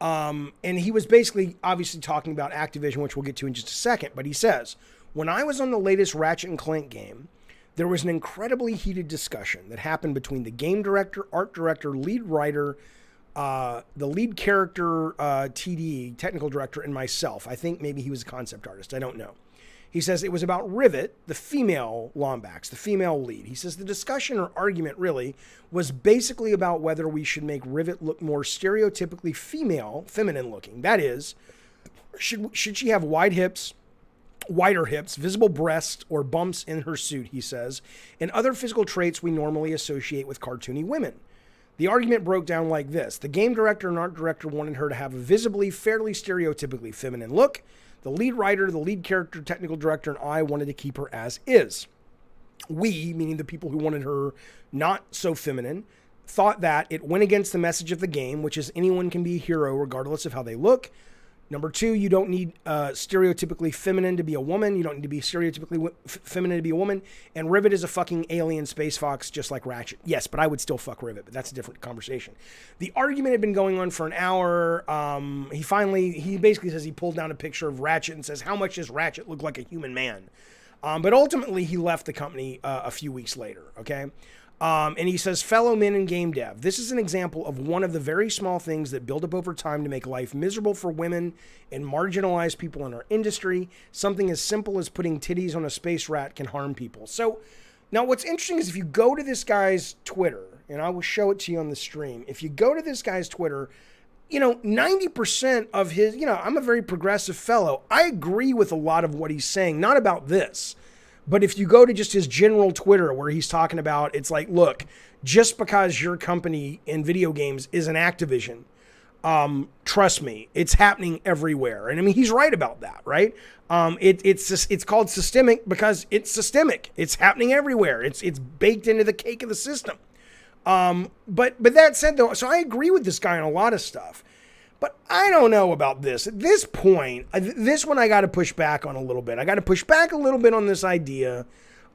And he was basically obviously talking about Activision, which we'll get to in just a second. But he says, when I was on the latest Ratchet and Clank game, there was an incredibly heated discussion that happened between the game director, art director, lead writer, the lead character, TD, technical director, and myself. I think maybe he was a concept artist. I don't know. He says it was about Rivet, the female Lombax, the female lead. He says the discussion or argument really was basically about whether we should make Rivet look more stereotypically feminine looking. That is, should she have wider hips, visible breasts, or bumps in her suit, he says, and other physical traits we normally associate with cartoony women. The argument broke down like this. The game director and art director wanted her to have a visibly, fairly stereotypically feminine look. The lead writer, the lead character, technical director, and I wanted to keep her as is. We, meaning the people who wanted her not so feminine, thought that it went against the message of the game, which is anyone can be a hero regardless of how they look. Number two, you don't need stereotypically feminine to be a woman. You don't need to be stereotypically feminine to be a woman. And Rivet is a fucking alien space fox just like Ratchet. Yes, but I would still fuck Rivet, but that's a different conversation. The argument had been going on for an hour. He basically says he pulled down a picture of Ratchet and says, how much does Ratchet look like a human man? But ultimately, he left the company a few weeks later, okay? And he says, fellow men in game dev, this is an example of one of the very small things that build up over time to make life miserable for women and marginalized people in our industry. Something as simple as putting titties on a space rat can harm people. So now what's interesting is if you go to this guy's Twitter, and I will show it to you on the stream. If you go to this guy's Twitter, 90% of his, I'm a very progressive fellow. I agree with a lot of what he's saying, not about this. But if you go to just his general Twitter where he's talking about, it's like, look, just because your company in video games is an Activision, Trust me, it's happening everywhere. And I mean, he's right about that, right? It's called systemic because it's systemic. It's happening everywhere. It's baked into the cake of the system. But that said, though, so I agree with this guy on a lot of stuff. But I don't know about this. At this point, this one I got to push back on a little bit. I got to push back a little bit on this idea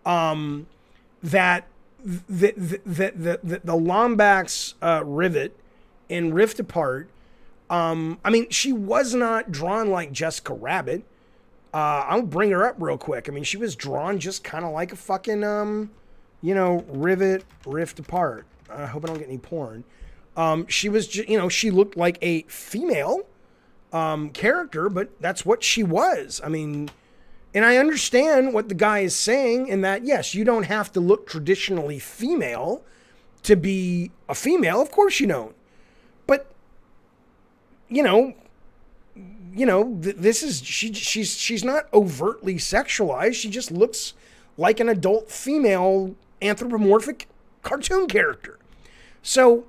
that the Lombax rivet in Rift Apart. I mean, she was not drawn like Jessica Rabbit. I'll bring her up real quick. I mean, she was drawn just kind of like a fucking, Rift Apart. I hope I don't get any porn. She was, she looked like a female character, but that's what she was. I mean, and I understand what the guy is saying in that, yes, you don't have to look traditionally female to be a female. Of course you don't. But, this is, she's not overtly sexualized. She just looks like an adult female anthropomorphic cartoon character. So,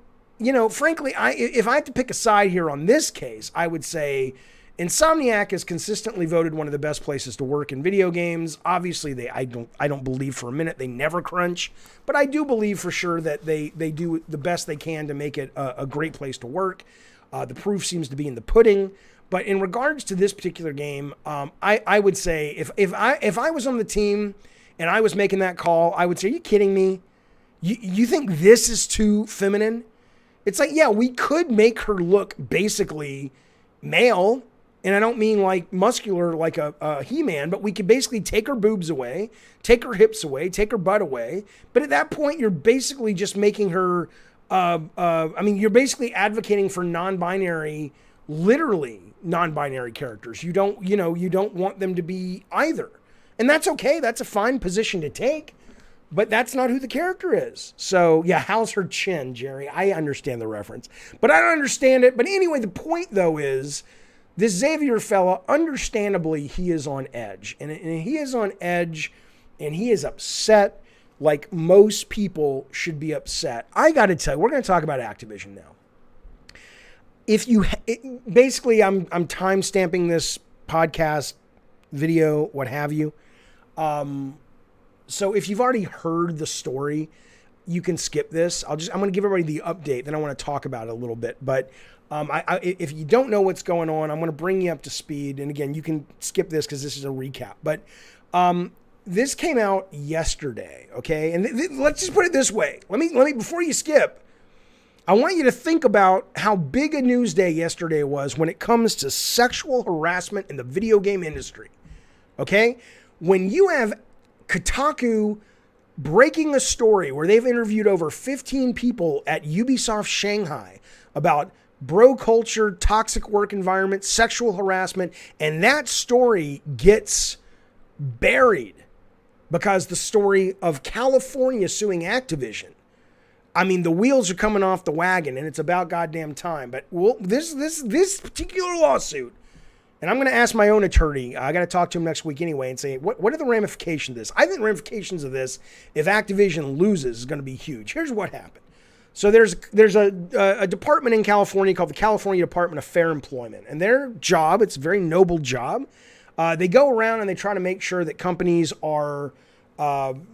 frankly, if I had to pick a side here on this case, I would say Insomniac is consistently voted one of the best places to work in video games. Obviously, I don't believe for a minute they never crunch, but I do believe for sure that they do the best they can to make it a great place to work. The proof seems to be in the pudding. But in regards to this particular game, I would say if I was on the team and I was making that call, I would say, are you kidding me? You think this is too feminine? It's like, yeah, we could make her look basically male, and I don't mean like muscular like a He-Man, but we could basically take her boobs away, take her hips away, take her butt away. But at that point, you're basically just making her, you're basically advocating for non-binary, literally non-binary characters. You don't want them to be either. And that's okay. That's a fine position to take. But that's not who the character is. So, yeah, how's her chin, Jerry? I understand the reference. But I don't understand it. But anyway, the point, though, is this Xavier fella, understandably, he is on edge. And he is on edge, and he is upset like most people should be upset. I got to tell you, we're going to talk about Activision now. Basically, I'm time-stamping this podcast, video, what have you. So if you've already heard the story, you can skip this. I'm going to give everybody the update, then I want to talk about it a little bit. But if you don't know what's going on, I'm going to bring you up to speed. And again, you can skip this because this is a recap. But this came out yesterday, okay? And let's just put it this way. Let me before you skip, I want you to think about how big a news day yesterday was when it comes to sexual harassment in the video game industry, okay? When you have Kotaku breaking a story where they've interviewed over 15 people at Ubisoft Shanghai about bro culture, toxic work environment, sexual harassment, and that story gets buried because the story of California suing Activision. I mean, the wheels are coming off the wagon, and it's about goddamn time. But this particular lawsuit, and I'm going to ask my own attorney. I got to talk to him next week anyway and say, what are the ramifications of this? I think the ramifications of this, if Activision loses, is going to be huge. Here's what happened. So there's a department in California called the California Department of Fair Employment. And their job, it's a very noble job. They go around and they try to make sure that companies are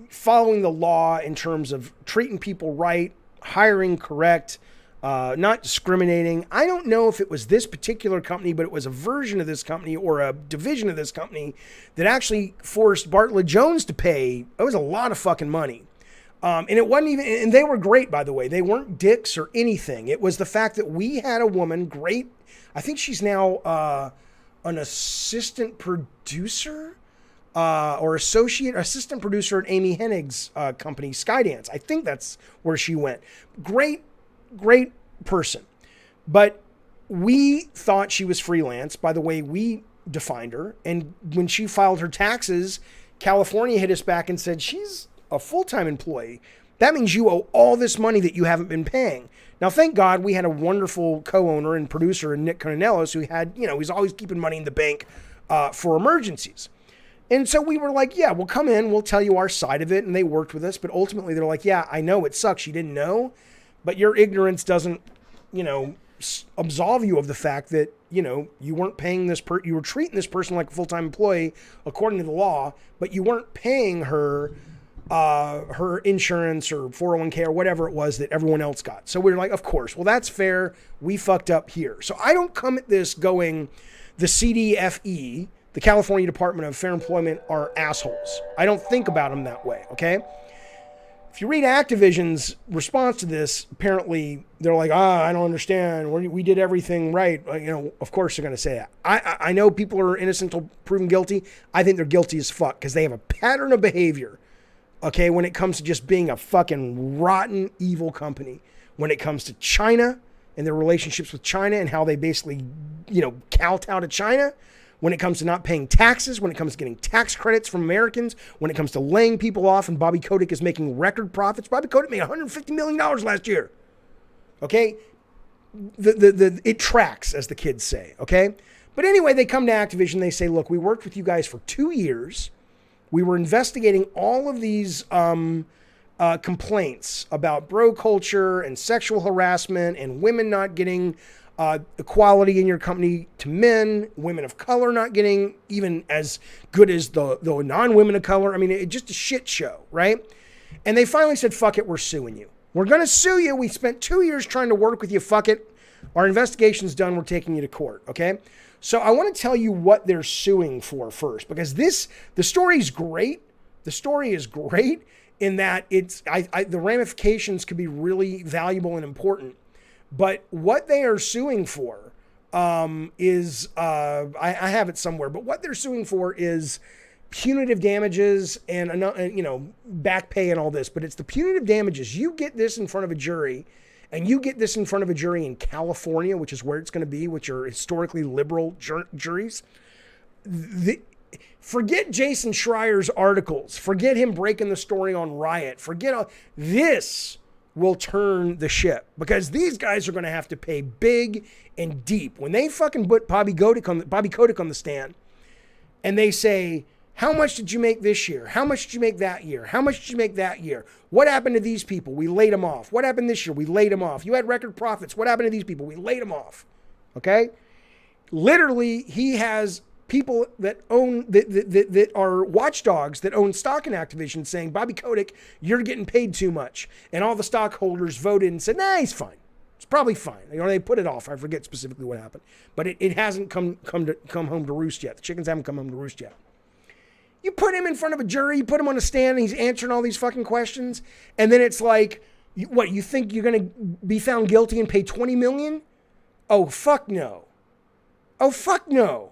following the law in terms of treating people right, hiring correct, not discriminating. I don't know if it was this particular company, but it was a version of this company or a division of this company that actually forced Bartlett Jones to pay. It was a lot of fucking money. And it wasn't even, and they were great, by the way. They weren't dicks or anything. It was the fact that we had a woman, great. I think she's now an assistant producer or assistant producer at Amy Hennig's company, Skydance. I think that's where she went. Great person. But we thought she was freelance by the way we defined her. And when she filed her taxes, California hit us back and said, she's a full-time employee. That means you owe all this money that you haven't been paying. Now, thank God we had a wonderful co-owner and producer in Nick Conanellos who had, he's always keeping money in the bank for emergencies. And so we were like, yeah, we'll come in, we'll tell you our side of it. And they worked with us. But ultimately, they're like, yeah, I know it sucks. You didn't know. But your ignorance doesn't, absolve you of the fact that, you know, you weren't paying you were treating this person like a full-time employee according to the law, but you weren't paying her her insurance or 401k or whatever it was that everyone else got. So we're like, of course, well, that's fair. We fucked up here. So I don't come at this going, the CDFE, the California Department of Fair Employment, are assholes. I don't think about them that way, okay? If you read Activision's response to this, apparently they're like, I don't understand. We did everything right. You know, of course they're going to say that. I know people are innocent until proven guilty. I think they're guilty as fuck because they have a pattern of behavior, okay, when it comes to just being a fucking rotten, evil company. When it comes to China and their relationships with China and how they basically, you know, kowtow to China. When it comes to not paying taxes, when it comes to getting tax credits from Americans, when it comes to laying people off, and Bobby Kotick is making record profits. Bobby Kotick made $150 million last year. Okay? It tracks, as the kids say. Okay? But anyway, they come to Activision. They say, look, we worked with you guys for 2 years. We were investigating all of these complaints about bro culture and sexual harassment and women not getting equality in your company to men, women of color not getting even as good as the non-women of color. I mean, it's just a shit show, right? And they finally said, fuck it, we're suing you. We're going to sue you. We spent 2 years trying to work with you. Fuck it. Our investigation's done. We're taking you to court, okay? So I want to tell you what they're suing for first, because the story's great. The story is great in that the ramifications could be really valuable and important. But what they are suing for is, I have it somewhere, but what they're suing for is punitive damages and, you know, back pay and all this. But it's the punitive damages. You get this in front of a jury, and you get this in front of a jury in California, which is where it's going to be, which are historically liberal juries. Forget Jason Schreier's articles. Forget him breaking the story on Riot. Forget this. Will turn the ship, because these guys are going to have to pay big and deep. When they fucking put Bobby Kotick on the stand and they say, how much did you make this year? How much did you make that year? How much did you make that year? What happened to these people? We laid them off. What happened this year? We laid them off. You had record profits. What happened to these people? We laid them off. Okay? Literally, he has people that own that are watchdogs that own stock in Activision saying, Bobby Kotick, you're getting paid too much. And all the stockholders voted and said, nah, he's fine. It's probably fine. Or they put it off. I forget specifically what happened. But it hasn't come home to roost yet. The chickens haven't come home to roost yet. You put him in front of a jury, you put him on a stand, and he's answering all these fucking questions, and then it's like, what, you think you're going to be found guilty and pay $20 million? Oh, fuck no. Oh, fuck no.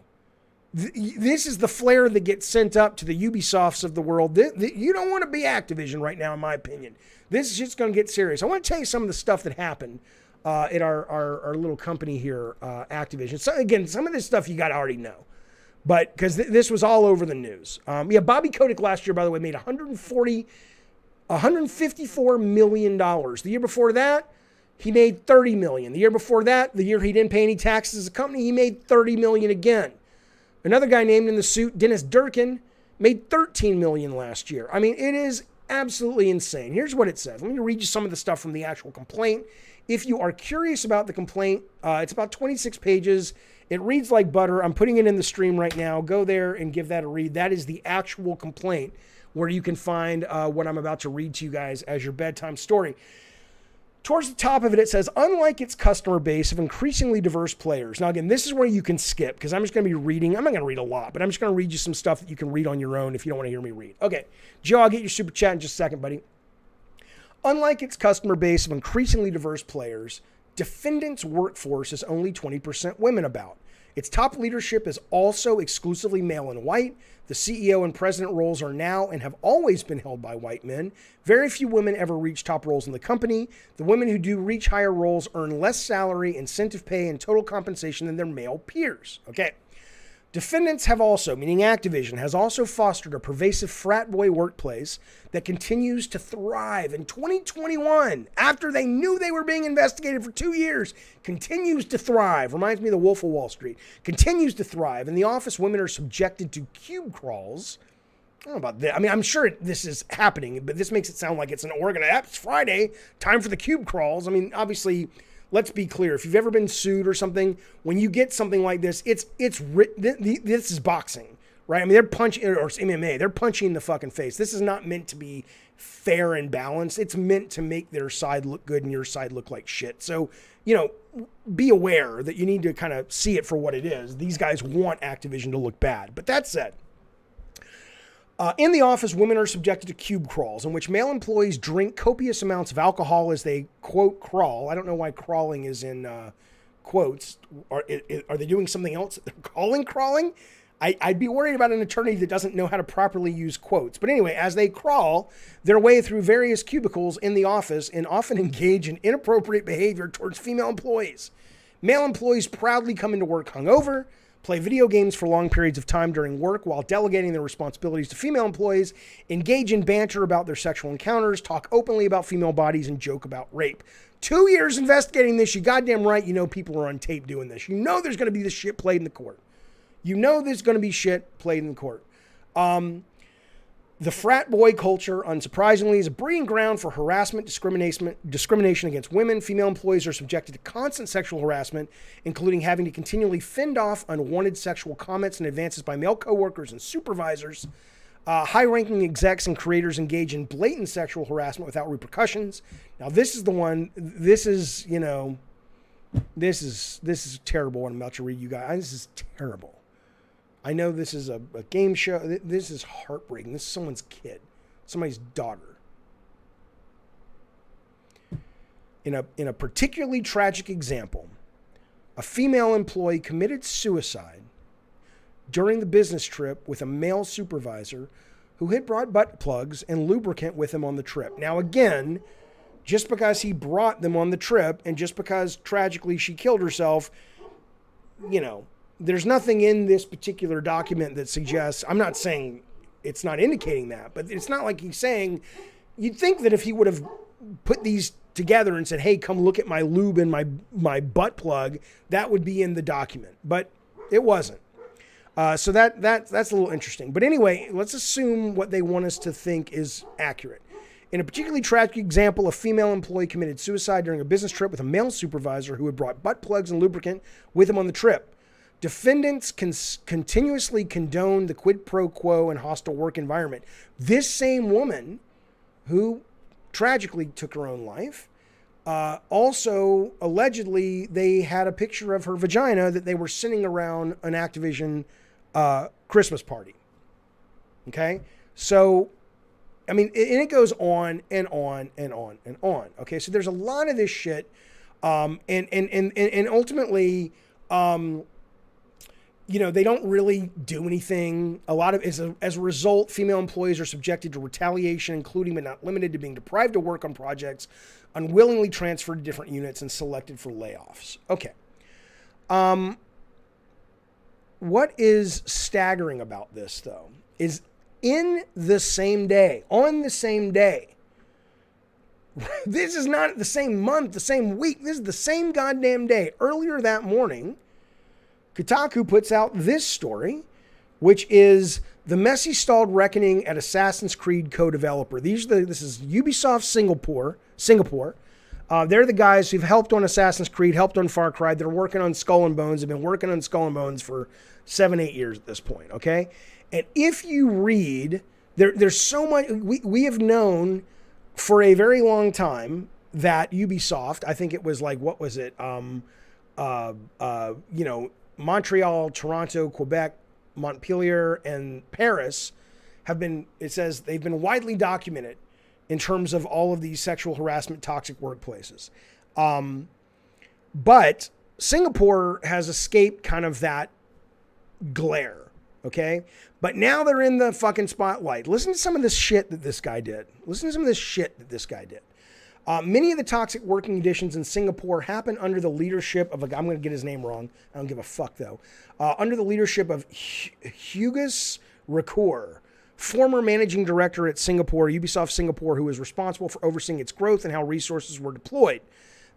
This is the flare that gets sent up to the Ubisofts of the world. You don't want to be Activision right now, in my opinion. This is just going to get serious. I want to tell you some of the stuff that happened at our little company here, Activision. So again, some of this stuff you got to already know, but because this was all over the news. Bobby Kotick last year, by the way, made $154 million. The year before that, he made $30 million. The year before that, the year he didn't pay any taxes as a company, he made $30 million again. Another guy named in the suit, Dennis Durkin, made $13 million last year. I mean, it is absolutely insane. Here's what it says. Let me read you some of the stuff from the actual complaint. If you are curious about the complaint, it's about 26 pages. It reads like butter. I'm putting it in the stream right now. Go there and give that a read. That is the actual complaint where you can find what I'm about to read to you guys as your bedtime story. Towards the top of it, it says, unlike its customer base of increasingly diverse players. Now, again, this is where you can skip, because I'm just going to be reading. I'm not going to read a lot, but I'm just going to read you some stuff that you can read on your own if you don't want to hear me read. Okay, Joe, I'll get your super chat in just a second, buddy. Unlike its customer base of increasingly diverse players, Defendant's workforce is only 20% women about. Its top leadership is also exclusively male and white. The CEO and president roles are now and have always been held by white men. Very few women ever reach top roles in the company. The women who do reach higher roles earn less salary, incentive pay, and total compensation than their male peers. Okay. Defendants have also, meaning Activision, has also fostered a pervasive frat boy workplace that continues to thrive in 2021, after they knew they were being investigated for 2 years, continues to thrive. Reminds me of the Wolf of Wall Street. Continues to thrive. In the office, women are subjected to cube crawls. I don't know about that. I mean, I'm sure this is happening, but this makes it sound like it's an organ. It's Friday, time for the cube crawls. I mean, obviously, let's be clear. If you've ever been sued or something, when you get something like this, this is boxing, right? I mean, they're punching, or MMA, they're punching in the fucking face. This is not meant to be fair and balanced. It's meant to make their side look good and your side look like shit. So, be aware that you need to kind of see it for what it is. These guys want Activision to look bad. But that said, in the office, women are subjected to cube crawls, in which male employees drink copious amounts of alcohol as they, quote, crawl. I don't know why crawling is in quotes. Are they doing something else that they're calling crawling? I'd be worried about an attorney that doesn't know how to properly use quotes. But anyway, as they crawl their way through various cubicles in the office and often engage in inappropriate behavior towards female employees. Male employees proudly come into work hungover, play video games for long periods of time during work while delegating their responsibilities to female employees, engage in banter about their sexual encounters, talk openly about female bodies, and joke about rape. 2 years investigating this, you goddamn right you know people are on tape doing this. You know there's going to be this shit played in the court. You know there's going to be shit played in the court. The frat boy culture, unsurprisingly, is a breeding ground for harassment, discrimination against women. Female employees are subjected to constant sexual harassment, including having to continually fend off unwanted sexual comments and advances by male coworkers and supervisors. High-ranking execs and creators engage in blatant sexual harassment without repercussions. Now, this is the one. This is terrible. What I'm about to read you guys. This is terrible. I know this is a game show. This is heartbreaking. This is someone's kid, somebody's daughter. In a particularly tragic example, a female employee committed suicide during the business trip with a male supervisor who had brought butt plugs and lubricant with him on the trip. Now, again, just because he brought them on the trip and just because tragically she killed herself, there's nothing in this particular document that suggests, I'm not saying it's not indicating that, but it's not like he's saying, you'd think that if he would have put these together and said, hey, come look at my lube and my butt plug, that would be in the document, but it wasn't. So that's a little interesting. But anyway, let's assume what they want us to think is accurate. In a particularly tragic example, a female employee committed suicide during a business trip with a male supervisor who had brought butt plugs and lubricant with him on the trip. Defendants continuously condone the quid pro quo and hostile work environment. This same woman, who tragically took her own life, also allegedly they had a picture of her vagina that they were sending around an Activision Christmas party. Okay? So, I mean, and it goes on and on and on and on. Okay? So there's a lot of this shit. And ultimately, they don't really do anything. A lot of, as a result, female employees are subjected to retaliation, including but not limited to being deprived of work on projects, unwillingly transferred to different units, and selected for layoffs. Okay. What is staggering about this, though, is on the same day, this is not the same month, the same week, this is the same goddamn day. Earlier that morning, Kotaku puts out this story, which is the messy stalled reckoning at Assassin's Creed co-developer. This is Ubisoft Singapore. They're the guys who've helped on Assassin's Creed, helped on Far Cry. They're working on Skull and Bones. They've been working on Skull and Bones for 7-8 years at this point, okay? And if you read, there's so much, we have known for a very long time that Ubisoft, I think it was like, what was it? Montreal, Toronto, Quebec, Montpellier, and Paris they've been widely documented in terms of all of these sexual harassment, toxic workplaces. But Singapore has escaped kind of that glare, okay? But now they're in the fucking spotlight. Listen to some of this shit that this guy did. Many of the toxic working conditions in Singapore happen under the leadership of I'm going to get his name wrong. I don't give a fuck, though. Under the leadership of Hugus Rakour, former managing director at Ubisoft Singapore, who was responsible for overseeing its growth and how resources were deployed.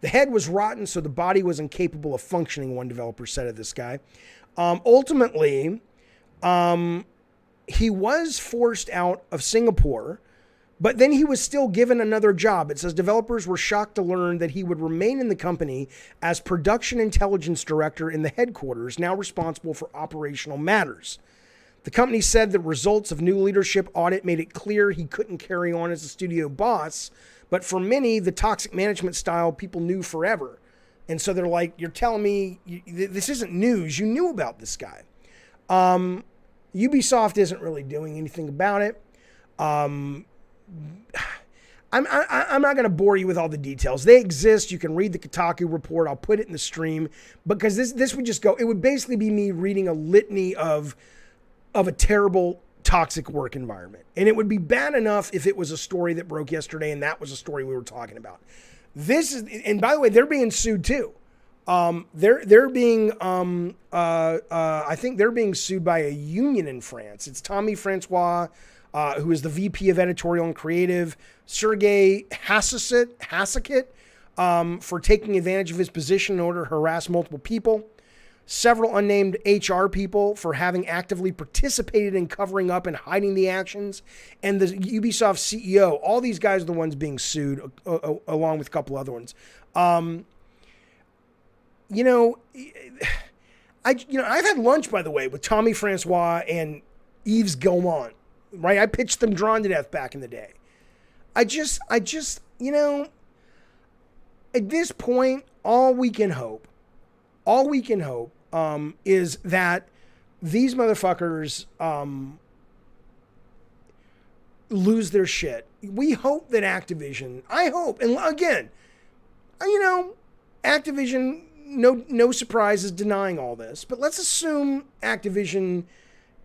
The head was rotten, so the body was incapable of functioning, one developer said of this guy. Ultimately, he was forced out of Singapore But then he was still given another job. It says developers were shocked to learn that he would remain in the company as production intelligence director in the headquarters, now responsible for operational matters. The company said the results of new leadership audit made it clear he couldn't carry on as a studio boss. But for many, the toxic management style people knew forever. And so they're like, you're telling me this isn't news. You knew about this guy. Ubisoft isn't really doing anything about it. I'm not going to bore you with all the details. They exist. You can read the Kotaku report. I'll put it in the stream because this would just go. It would basically be me reading a litany of a terrible, toxic work environment. And it would be bad enough if it was a story that broke yesterday and that was a story we were talking about. This is, and by the way, they're being sued too. They're being, I think they're being sued by a union in France. It's Tommy Francois, who is the VP of Editorial and Creative, Sergei Hasakit, for taking advantage of his position in order to harass multiple people. Several unnamed HR people for having actively participated in covering up and hiding the actions, and the Ubisoft CEO. All these guys are the ones being sued, along with a couple other ones. I've had lunch, by the way, with Tommy Francois and Yves Guillemot. Right, I pitched them Drawn to Death back in the day. I just, at this point, all we can hope is that these motherfuckers lose their shit. We hope that Activision, and again, Activision, no surprise, is denying all this, but let's assume Activision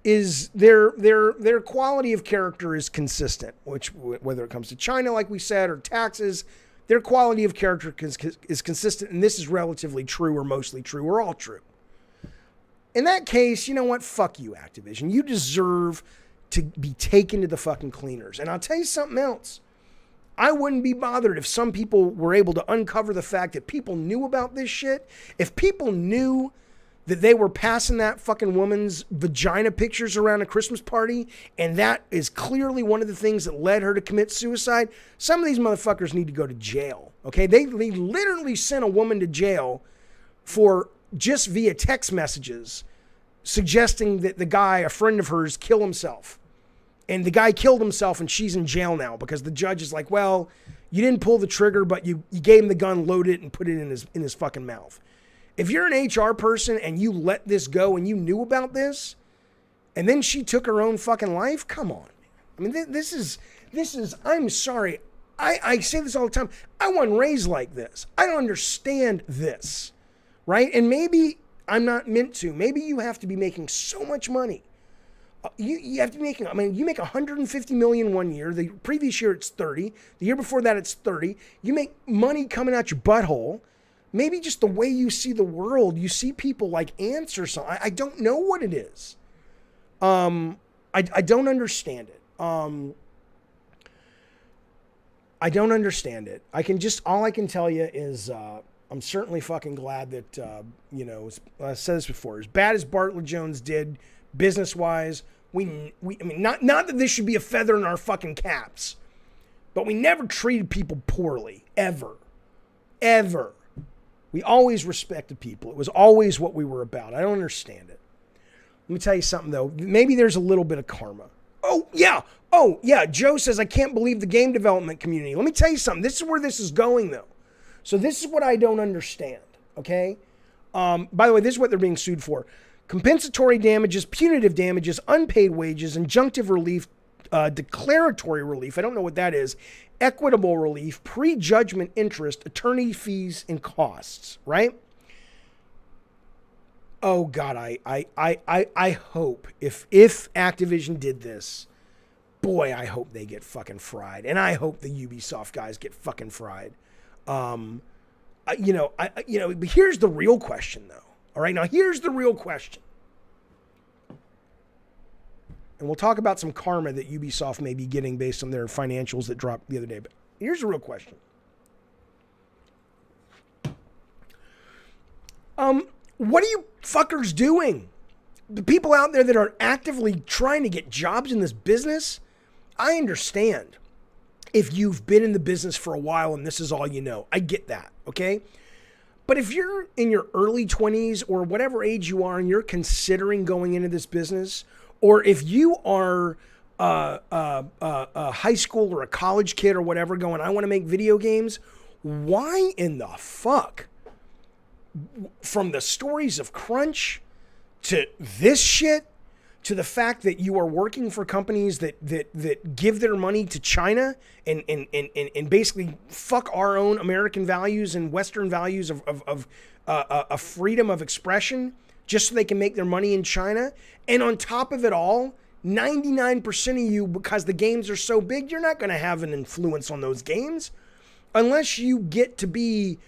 is their quality of character is consistent, which whether it comes to China, like we said, or taxes, their quality of character is consistent, and this is relatively true or mostly true or all true. In that case, you know what? Fuck you, Activision. You deserve to be taken to the fucking cleaners. And I'll tell you something else. I wouldn't be bothered if some people were able to uncover the fact that people knew about this shit. If people knew that they were passing that fucking woman's vagina pictures around a Christmas party, and that is clearly one of the things that led her to commit suicide, some of these motherfuckers need to go to jail, okay? They literally sent a woman to jail for just via text messages suggesting that the guy, a friend of hers, kill himself. And the guy killed himself and she's in jail now because the judge is like, well, you didn't pull the trigger, but you gave him the gun, loaded it, and put it in his fucking mouth. If you're an HR person and you let this go and you knew about this, and then she took her own fucking life, come on. I mean, this is, I'm sorry. I say this all the time. I wasn't raised like this. I don't understand this, right? And maybe I'm not meant to. Maybe you have to be making so much money. You have to be making, you make 150 million one year. The previous year it's 30. The year before that it's 30. You make money coming out your butthole. Maybe just the way you see the world, you see people like ants or something. I don't know what it is. I don't understand it. I don't understand it. All I can tell you is I'm certainly fucking glad that, I said this before, as bad as Bartlett Jones did business-wise, not that this should be a feather in our fucking caps, but we never treated people poorly, ever. Ever. We always respected people. It was always what we were about. I don't understand it. Let me tell you something, though. Maybe there's a little bit of karma. Oh, yeah. Joe says, I can't believe the game development community. Let me tell you something. This is where this is going, though. So this is what I don't understand, okay? By the way, this is what they're being sued for. Compensatory damages, punitive damages, unpaid wages, injunctive relief, declaratory relief. I don't know what that is. Equitable relief, prejudgment interest, attorney fees, and costs, right? Oh God, I hope if Activision did this, boy, I hope they get fucking fried. And I hope the Ubisoft guys get fucking fried. But here's the real question though. All right, now here's the real question. And we'll talk about some karma that Ubisoft may be getting based on their financials that dropped the other day. But here's the real question. What are you fuckers doing? The people out there that are actively trying to get jobs in this business, I understand. if you've been in the business for a while and this is all you know. I get that, okay? But if you're in your early 20s or whatever age you are and you're considering going into this business, or if you are a high school or a college kid or whatever going, I want to make video games, why in the fuck? From the stories of crunch to this shit, to the fact that you are working for companies that give their money to China and basically fuck our own American values and Western values of freedom of expression just so they can make their money in China. And on top of it all, 99% of you, because the games are so big, you're not going to have an influence on those games unless you get to be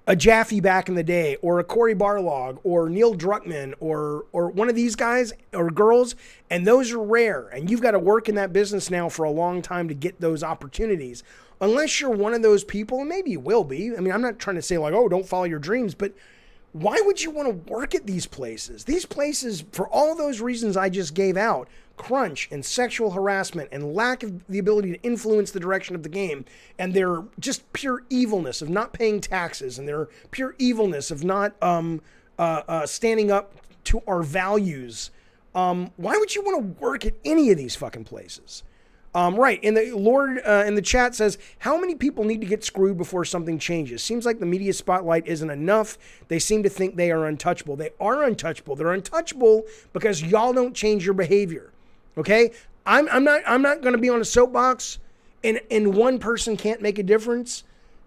a Jaffe back in the day, or a Cory Barlog, or Neil Druckmann, or one of these guys or girls, and those are rare, and you've got to work in that business now for a long time to get those opportunities. Unless you're one of those people, and maybe you will be. I mean, I'm not trying to say like, oh, don't follow your dreams, but why would you want to work at these places? These places, for all those reasons I just gave out, crunch and sexual harassment and lack of the ability to influence the direction of the game, and their just pure evilness of not paying taxes, and their pure evilness of not standing up to our values, why would you want to work at any of these fucking places? Right, and the Lord in the chat says, how many people need to get screwed before something changes? Seems like the media spotlight isn't enough. They seem to think they are untouchable. They are untouchable. They're untouchable because y'all don't change your behavior. Okay, I'm not going to be on a soapbox, and one person can't make a difference.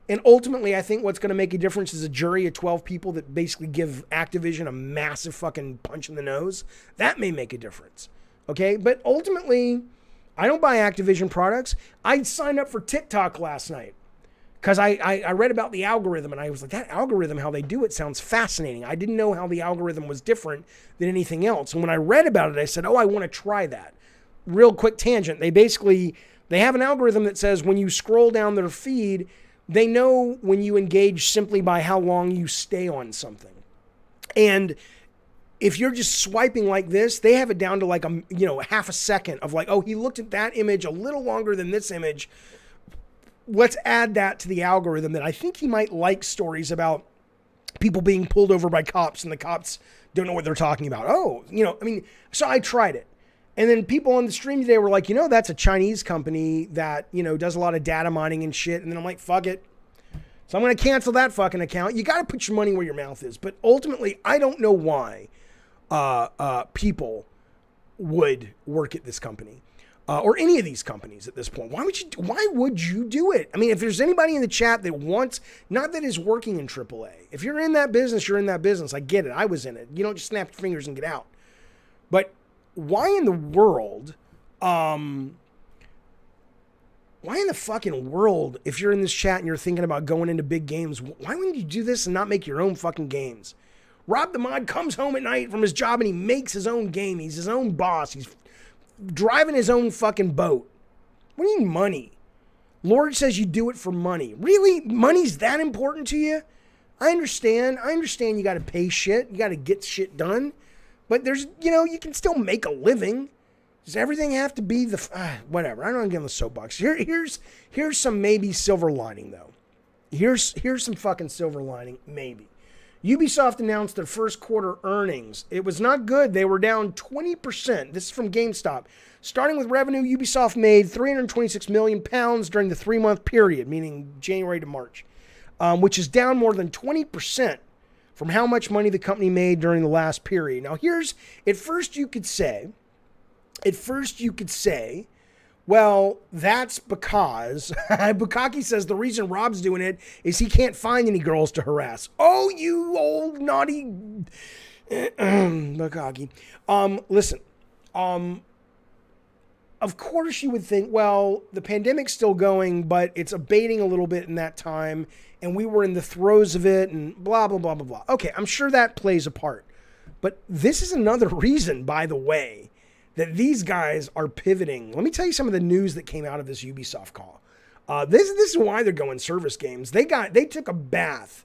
And ultimately, I think what's going to make a difference is a jury of 12 people that basically give Activision a massive fucking punch in the nose. That may make a difference. Okay, but ultimately, I don't buy Activision products. I signed up for TikTok last night because I read about the algorithm, and I was like, that algorithm, how they do it sounds fascinating. I didn't know how the algorithm was different than anything else. And when I read about it, I said, oh, I want to try that. Real quick tangent. They have an algorithm that says when you scroll down their feed, they know when you engage simply by how long you stay on something. And if you're just swiping like this, they have it down to like half a second of like, oh, he looked at that image a little longer than this image. Let's add that to the algorithm that I think he might like stories about people being pulled over by cops and the cops don't know what they're talking about. Oh, so I tried it. And then people on the stream today were like, that's a Chinese company that, does a lot of data mining and shit. And then I'm like, fuck it. So I'm going to cancel that fucking account. You got to put your money where your mouth is. But ultimately, I don't know why people would work at this company or any of these companies at this point. Why would you do it? I mean, if there's anybody in the chat that wants, not that is working in AAA. If you're in that business, you're in that business. I get it. I was in it. You don't just snap your fingers and get out. But why in the world, why in the fucking world, if you're in this chat and you're thinking about going into big games, why wouldn't you do this and not make your own fucking games? Rob the Mod comes home at night from his job and he makes his own game. He's his own boss. He's driving his own fucking boat. What do you mean money? Lord says you do it for money. Really? Money's that important to you? I understand you got to pay shit. You got to get shit done. But there's, you can still make a living. Does everything have to be whatever? I don't want to get on the soapbox. Here's some maybe silver lining, though. Here's some fucking silver lining, maybe. Ubisoft announced their first quarter earnings. It was not good. They were down 20%. This is from GameStop. Starting with revenue, Ubisoft made £326 million during the 3-month period, meaning January to March, which is down more than 20% from how much money the company made during the last period. Now, at first you could say, well, that's because, Bukaki says the reason Rob's doing it is he can't find any girls to harass. Oh, you old naughty Bukaki. Listen, of course you would think, well, the pandemic's still going, but it's abating a little bit in that time, and we were in the throes of it, and blah, blah, blah, blah, blah. Okay, I'm sure that plays a part. But this is another reason, by the way, that these guys are pivoting. Let me tell you some of the news that came out of this Ubisoft call. This is why they're going service games. They took a bath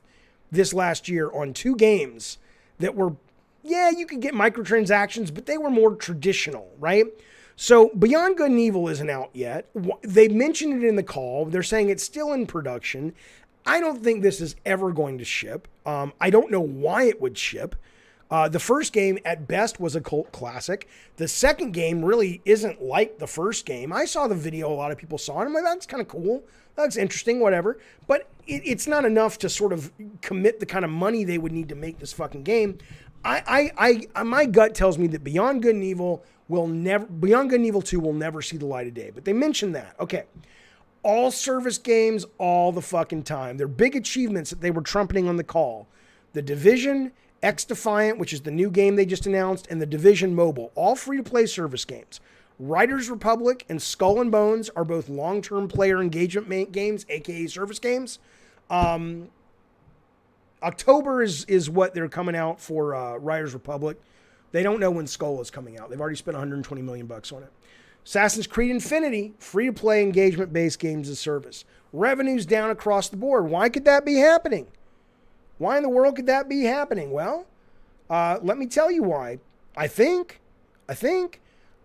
this last year on 2 games that were, you could get microtransactions, but they were more traditional, right? So Beyond Good and Evil isn't out yet. They mentioned it in the call. They're saying it's still in production. I don't think this is ever going to ship. I don't know why it would ship. The first game at best was a cult classic. The second game really isn't like the first game. I saw the video a lot of people saw it. I'm like, that's kind of cool. That's interesting, whatever. But it's not enough to sort of commit the kind of money they would need to make this fucking game. My gut tells me that Beyond Good and Evil Beyond Good and Evil 2 will never see the light of day. But they mentioned that. Okay. All service games all the fucking time. They're big achievements that they were trumpeting on the call. The Division, X-Defiant, which is the new game they just announced, and the Division Mobile, all free-to-play service games. Riders Republic and Skull and Bones are both long-term player engagement games, aka service games. October is what they're coming out for Riders Republic. They don't know when Skull is coming out. They've already spent $120 million on it. Assassin's Creed Infinity, free-to-play engagement-based games as service. Revenue's down across the board. Why could that be happening? Why in the world could that be happening? Well, let me tell you why. I think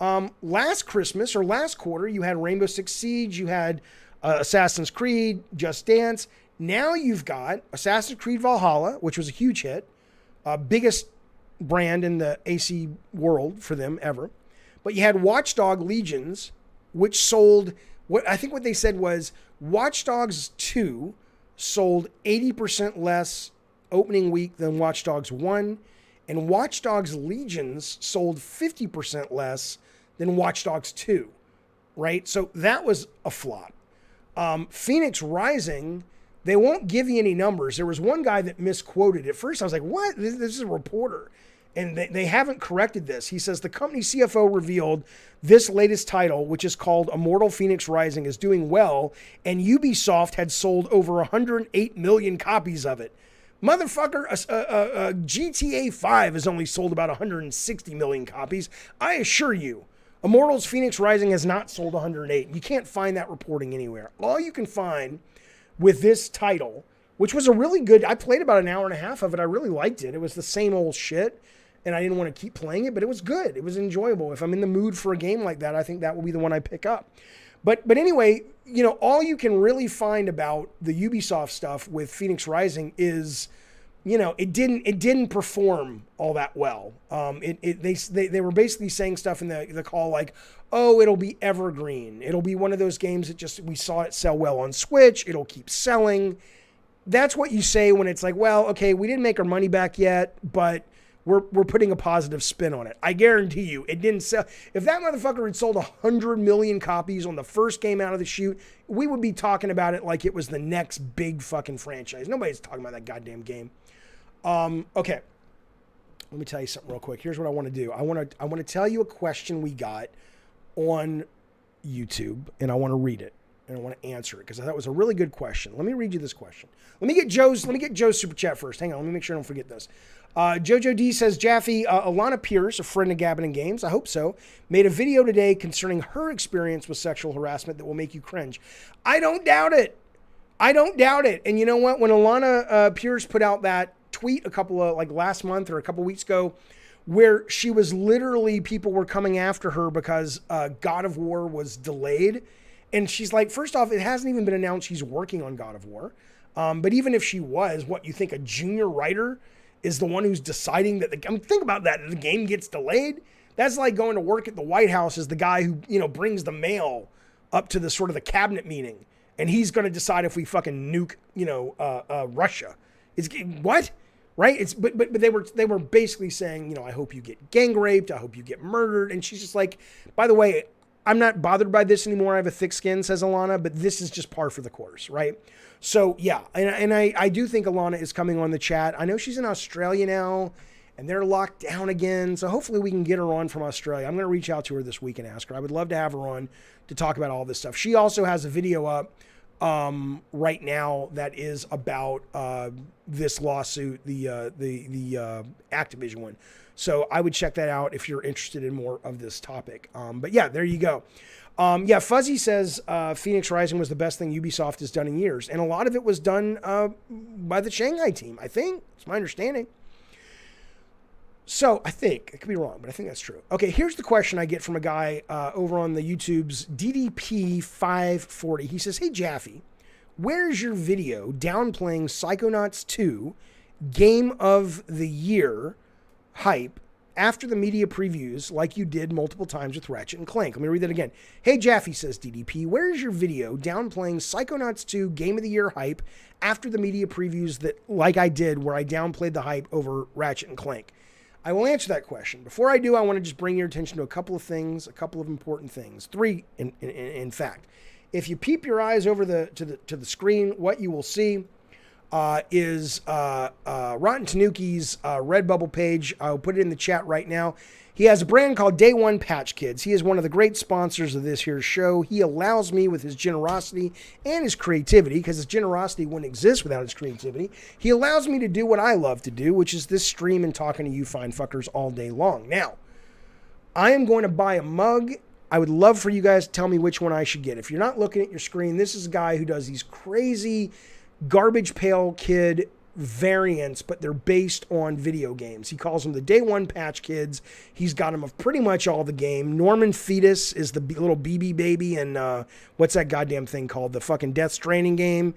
last Christmas or last quarter, you had Rainbow Six Siege, you had Assassin's Creed, Just Dance. Now you've got Assassin's Creed Valhalla, which was a huge hit, biggest brand in the AC world for them ever. But you had Watch Dogs Legions, which sold, what they said was Watch Dogs 2 sold 80% less opening week than Watch Dogs 1, and Watch Dogs Legions sold 50% less than Watch Dogs 2, right? So that was a flop. Phoenix Rising, they won't give you any numbers. There was one guy that misquoted. At first I was like, what? This is a reporter. And they haven't corrected this. He says the company CFO revealed this latest title, which is called Immortal Phoenix Rising, is doing well, and Ubisoft had sold over 108 million copies of it. Motherfucker, GTA 5 has only sold about 160 million copies. I assure you, Immortals Phoenix Rising has not sold 108. You can't find that reporting anywhere. All you can find with this title, which was a really good, I played about an hour and a half of it. I really liked it. It was the same old shit. And I didn't want to keep playing it, but it was good. It was enjoyable. If I'm in the mood for a game like that, I think that will be the one I pick up. But anyway, all you can really find about the Ubisoft stuff with Phoenix Rising is, it didn't perform all that well. They were basically saying stuff in the call like, oh, it'll be evergreen. It'll be one of those games that we saw it sell well on Switch. It'll keep selling. That's what you say when it's like, well, okay, we didn't make our money back yet, but we're putting a positive spin on it. I guarantee you, it didn't sell. If that motherfucker had sold 100 million copies on the first game out of the chute, we would be talking about it like it was the next big fucking franchise. Nobody's talking about that goddamn game. Okay. Let me tell you something real quick. Here's what I want to do. I want to tell you a question we got on YouTube, and I want to read it, and I want to answer it because I thought it was a really good question. Let me read you this question. Let me get Joe's super chat first. Hang on. Let me make sure I don't forget this. Jojo D says, Jaffe, Alana Pierce, a friend of Gabbin' and Games, I hope so, made a video today concerning her experience with sexual harassment that will make you cringe. I don't doubt it. And you know what? When Alana Pierce put out that tweet last month or a couple weeks ago, where she was literally, people were coming after her because God of War was delayed. And she's like, first off, it hasn't even been announced she's working on God of War. But even if she was, what, you think a junior writer is the one who's deciding that think about that. The game gets delayed. That's like going to work at the White House as the guy who, brings the mail up to the sort of the cabinet meeting. And he's going to decide if we fucking nuke, Russia. It's what? Right? But they were basically saying, I hope you get gang raped. I hope you get murdered. And she's just like, by the way, I'm not bothered by this anymore. I have a thick skin, says Alana, but this is just par for the course, right? So, yeah, and I do think Alana is coming on the chat. I know she's in Australia now, and they're locked down again, so hopefully we can get her on from Australia. I'm going to reach out to her this week and ask her. I would love to have her on to talk about all this stuff. She also has a video up right now that is about this lawsuit, the Activision one. So I would check that out if you're interested in more of this topic. But yeah, there you go. Fuzzy says Phoenix Rising was the best thing Ubisoft has done in years. And a lot of it was done by the Shanghai team, I think. It's my understanding. So I think, I could be wrong, but I think that's true. Okay, here's the question I get from a guy over on the YouTube's DDP540. He says, hey, Jaffe, where's your video downplaying Psychonauts 2 Game of the Year hype after the media previews like you did multiple times with Ratchet and Clank? Let me read that again. Hey, Jaffe, says DDP, where's your video downplaying Psychonauts 2 Game of the Year hype after the media previews that, like I did, where I downplayed the hype over Ratchet and Clank? I will answer that question. Before I do, I want to just bring your attention to a couple of things, a couple of important things. Three, in fact. If you peep your eyes over to the screen, what you will see is Rotten Tanuki's Redbubble page. I'll put it in the chat right now. He has a brand called Day One Patch Kids. He is one of the great sponsors of this here show. He allows me, with his generosity and his creativity, because his generosity wouldn't exist without his creativity, he allows me to do what I love to do, which is this stream and talking to you fine fuckers all day long. Now, I am going to buy a mug. I would love for you guys to tell me which one I should get. If you're not looking at your screen, this is a guy who does these crazy Garbage Pail Kid variants, but they're based on video games. He calls them the Day One Patch Kids. He's got them of pretty much all the game. Norman Fetus is the little BB baby, and what's that goddamn thing called? The fucking Death Stranding game.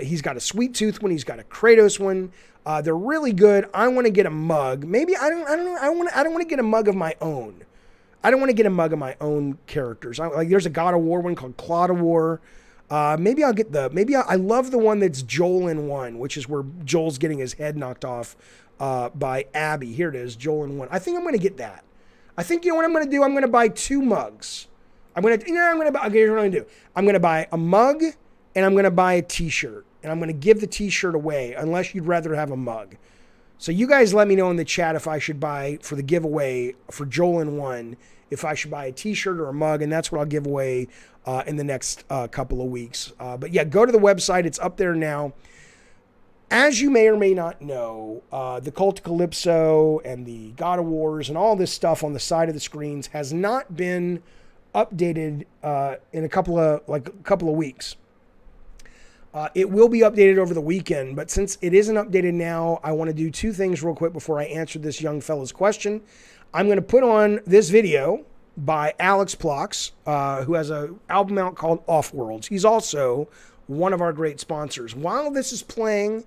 He's got a Sweet Tooth one. He's got a Kratos one. They're really good. I want to get a mug. Maybe I don't know. I don't want to get a mug of my own. I don't want to get a mug of my own characters. Like there's a God of War one called Claw of War. Maybe I'll get I love the one that's Joel in 1, which is where Joel's getting his head knocked off by Abby. Here it is, Joel in 1. I think I'm going to get that. I think, you know what I'm going to do? I'm going to buy 2 mugs. Here's what I'm going to do. I'm going to buy a mug and I'm going to buy a t-shirt. And I'm going to give the t-shirt away unless you'd rather have a mug. So you guys let me know in the chat if I should buy, for the giveaway for Joel in 1, if I should buy a t-shirt or a mug, and that's what I'll give away in the next couple of weeks. But yeah, go to the website. It's up there now. As you may or may not know, the Cult of Calypso and the God of Wars and all this stuff on the side of the screens has not been updated in a couple of weeks. It will be updated over the weekend, but since it isn't updated now, I want to do 2 things real quick before I answer this young fella's question. I'm going to put on this video by Alex Plox, who has an album out called Offworlds. He's also one of our great sponsors. While this is playing,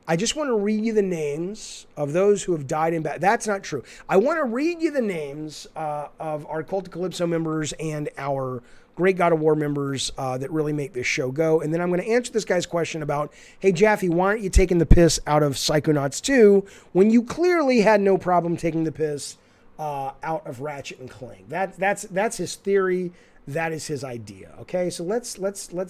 I just want to read you the names of those who have died in battle. That's not true. I want to read you the names of our Cult of Calypso members and our great God of War members that really make this show go. And then I'm going to answer this guy's question about, hey, Jaffe, why aren't you taking the piss out of Psychonauts 2 when you clearly had no problem taking the piss out of Ratchet and Clank? That's his theory. That is his idea. Okay, so let's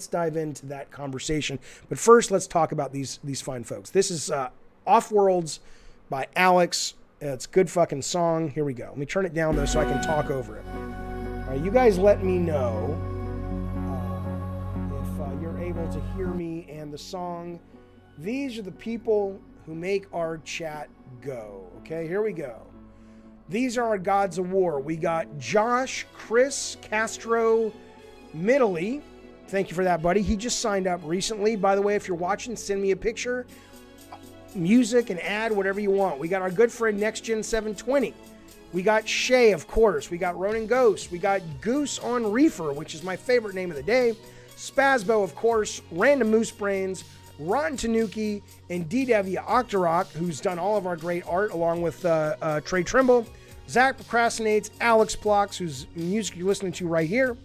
dive into that conversation. But first, let's talk about these fine folks. This is Offworlds by Alex. It's a good fucking song. Here we go. Let me turn it down though so I can talk over it. All right, you guys let me know if you're able to hear me and the song. These are the people who make our chat go. Okay, here we go. These are our gods of war. We got Josh, Chris, Castro, Middley. Thank you for that, buddy. He just signed up recently. By the way, if you're watching, send me a picture, music, and ad, whatever you want. We got our good friend NextGen720. We got Shay, of course. We got Ronin Ghost. We got Goose on Reefer, which is my favorite name of the day. Spazbo, of course. Random Moose Brains. Ron Tanuki, and DW Octorok, who's done all of our great art, along with Trey Trimble. Zach Procrastinates, Alex Plox, whose music you're listening to right here,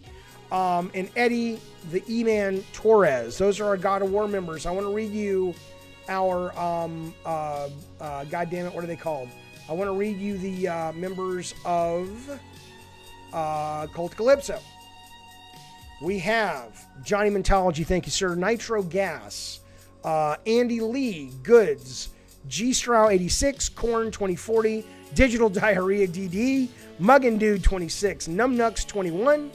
and Eddie, the E-Man Torres. Those are our God of War members. I want to read you our, goddammit, what are they called? I want to read you the members of Cult of Calypso. We have Johnny Mentology, thank you, sir. Nitro Gas. Andy Lee, Goods, G-Strow 86, Corn 2040, Digital Diarrhea DD, Muggin Dude 26, Numnux 21,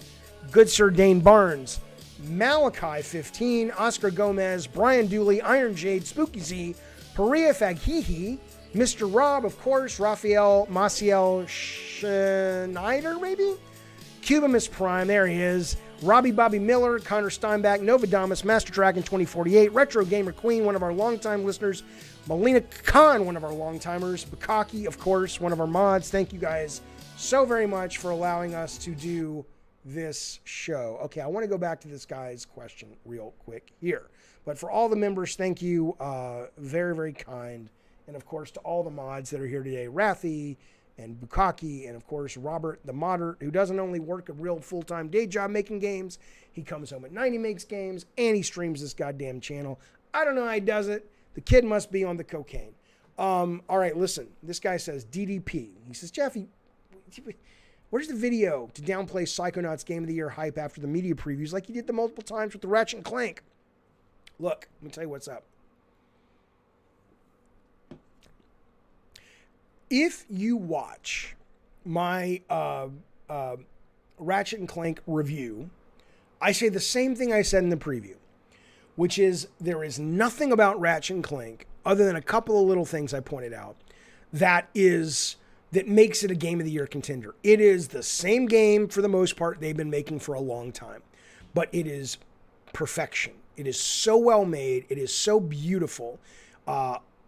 Good Sir Dane Barnes, Malachi 15, Oscar Gomez, Brian Dooley, Iron Jade, Spooky Z, Paria Faghihi, Mr. Rob, of course, Raphael Maciel Schneider, maybe? Cubamus Prime, there he is. Robbie Bobby Miller, Connor Steinbach, Novadamus, Master Dragon 2048, Retro Gamer Queen, one of our longtime listeners, Melina Khan, one of our longtimers, Bukaki, of course, one of our mods. Thank you guys so very much for allowing us to do this show. Okay, I want to go back to this guy's question real quick here. But for all the members, thank you. Very, very kind. And of course, to all the mods that are here today, Rathy and Bukaki, and of course, Robert, the modder, who doesn't only work a real full-time day job making games, he comes home at night, he makes games, and he streams this goddamn channel. I don't know how he does it. The kid must be on the cocaine. All right, listen. This guy says DDP. He says, Jeffy, where's the video to downplay Psychonauts Game of the Year hype after the media previews like you did the multiple times with the Ratchet and Clank? Look, let me tell you what's up. If you watch my Ratchet and Clank review, I say the same thing I said in the preview, which is there is nothing about Ratchet and Clank other than a couple of little things I pointed out that makes it a Game of the Year contender. It is the same game for the most part they've been making for a long time, but it is perfection. It is so well made. It is so beautiful.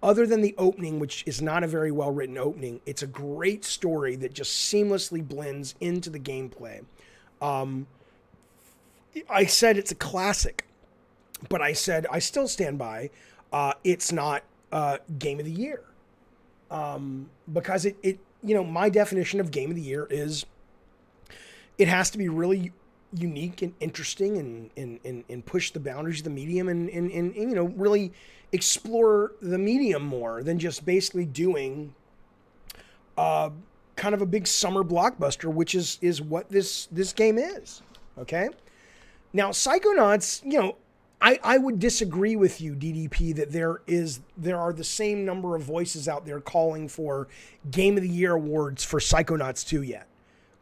Other than the opening, which is not a very well-written opening, it's a great story that just seamlessly blends into the gameplay. I said it's a classic, but I said I still stand by it's not Game of the Year. Because my definition of Game of the Year is it has to be really unique and interesting and push the boundaries of the medium and really explore the medium more than just basically doing kind of a big summer blockbuster, which is what this game is. Okay. Now, Psychonauts, I would disagree with you, DDP, that there are the same number of voices out there calling for Game of the Year awards for Psychonauts 2 yet.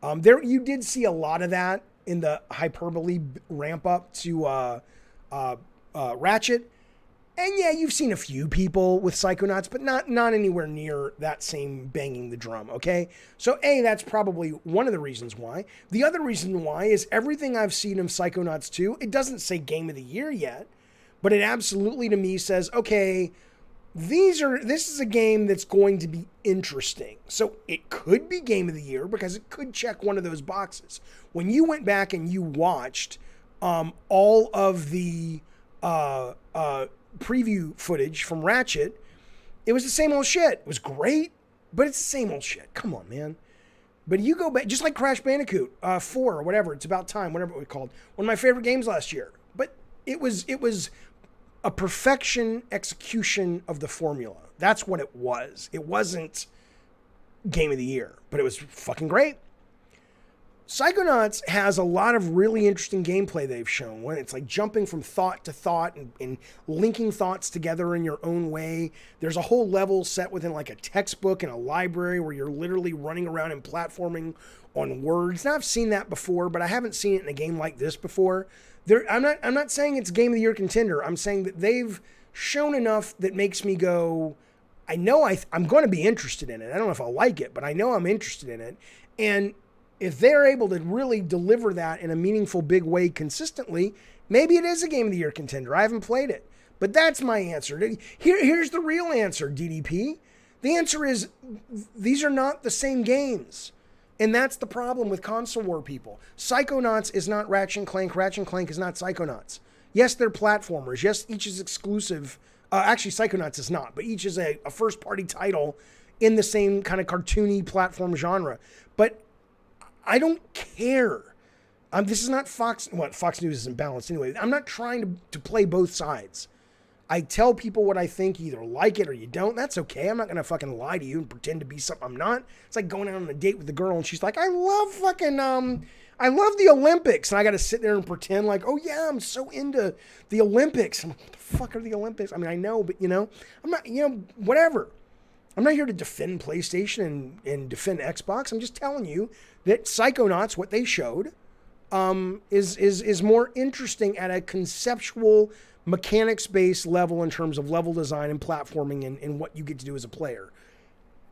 You did see a lot of that in the hyperbole ramp up to Ratchet. And yeah, you've seen a few people with Psychonauts, but not anywhere near that same banging the drum, okay? So A, that's probably one of the reasons why. The other reason why is everything I've seen of Psychonauts 2, it doesn't say Game of the Year yet, but it absolutely to me says, okay, this is a game that's going to be interesting. So it could be Game of the Year because it could check one of those boxes. When you went back and you watched all of the preview footage from Ratchet, it was the same old shit. It was great, but it's the same old shit. Come on, man. But you go back, just like Crash Bandicoot 4 or whatever, It's About Time, whatever it was called, one of my favorite games last year. But it was a perfection execution of the formula. That's what it was. It wasn't Game of the Year, but it was fucking great. Psychonauts has a lot of really interesting gameplay they've shown when it's like jumping from thought to thought and linking thoughts together in your own way. There's a whole level set within like a textbook in a library where you're literally running around and platforming on words. Now I've seen that before, but I haven't seen it in a game like this before. I'm not saying it's Game of the Year contender. I'm saying that they've shown enough that makes me go, I know I'm going to be interested in it. I don't know if I'll like it, but I know I'm interested in it. And if they're able to really deliver that in a meaningful, big way consistently, maybe it is a Game of the Year contender. I haven't played it. But that's my answer. Here's the real answer, DDP. The answer is these are not the same games. And that's the problem with console war people. Psychonauts is not Ratchet and Clank. Ratchet and Clank is not Psychonauts. Yes, they're platformers. Yes, each is exclusive. Actually, Psychonauts is not. But each is a first-party title in the same kind of cartoony platform genre. But I don't care. This is not Fox. Well, Fox News isn't balanced anyway. I'm not trying to play both sides. I tell people what I think. You either like it or you don't. That's okay. I'm not going to fucking lie to you and pretend to be something I'm not. It's like going out on a date with the girl and she's like, I love the Olympics. And I got to sit there and pretend like, oh yeah, I'm so into the Olympics. I'm like, what the fuck are the Olympics? I mean, I know, but I'm not, whatever. I'm not here to defend PlayStation and defend Xbox. I'm just telling you that Psychonauts, what they showed, is more interesting at a conceptual, mechanics-based level in terms of level design and platforming and what you get to do as a player.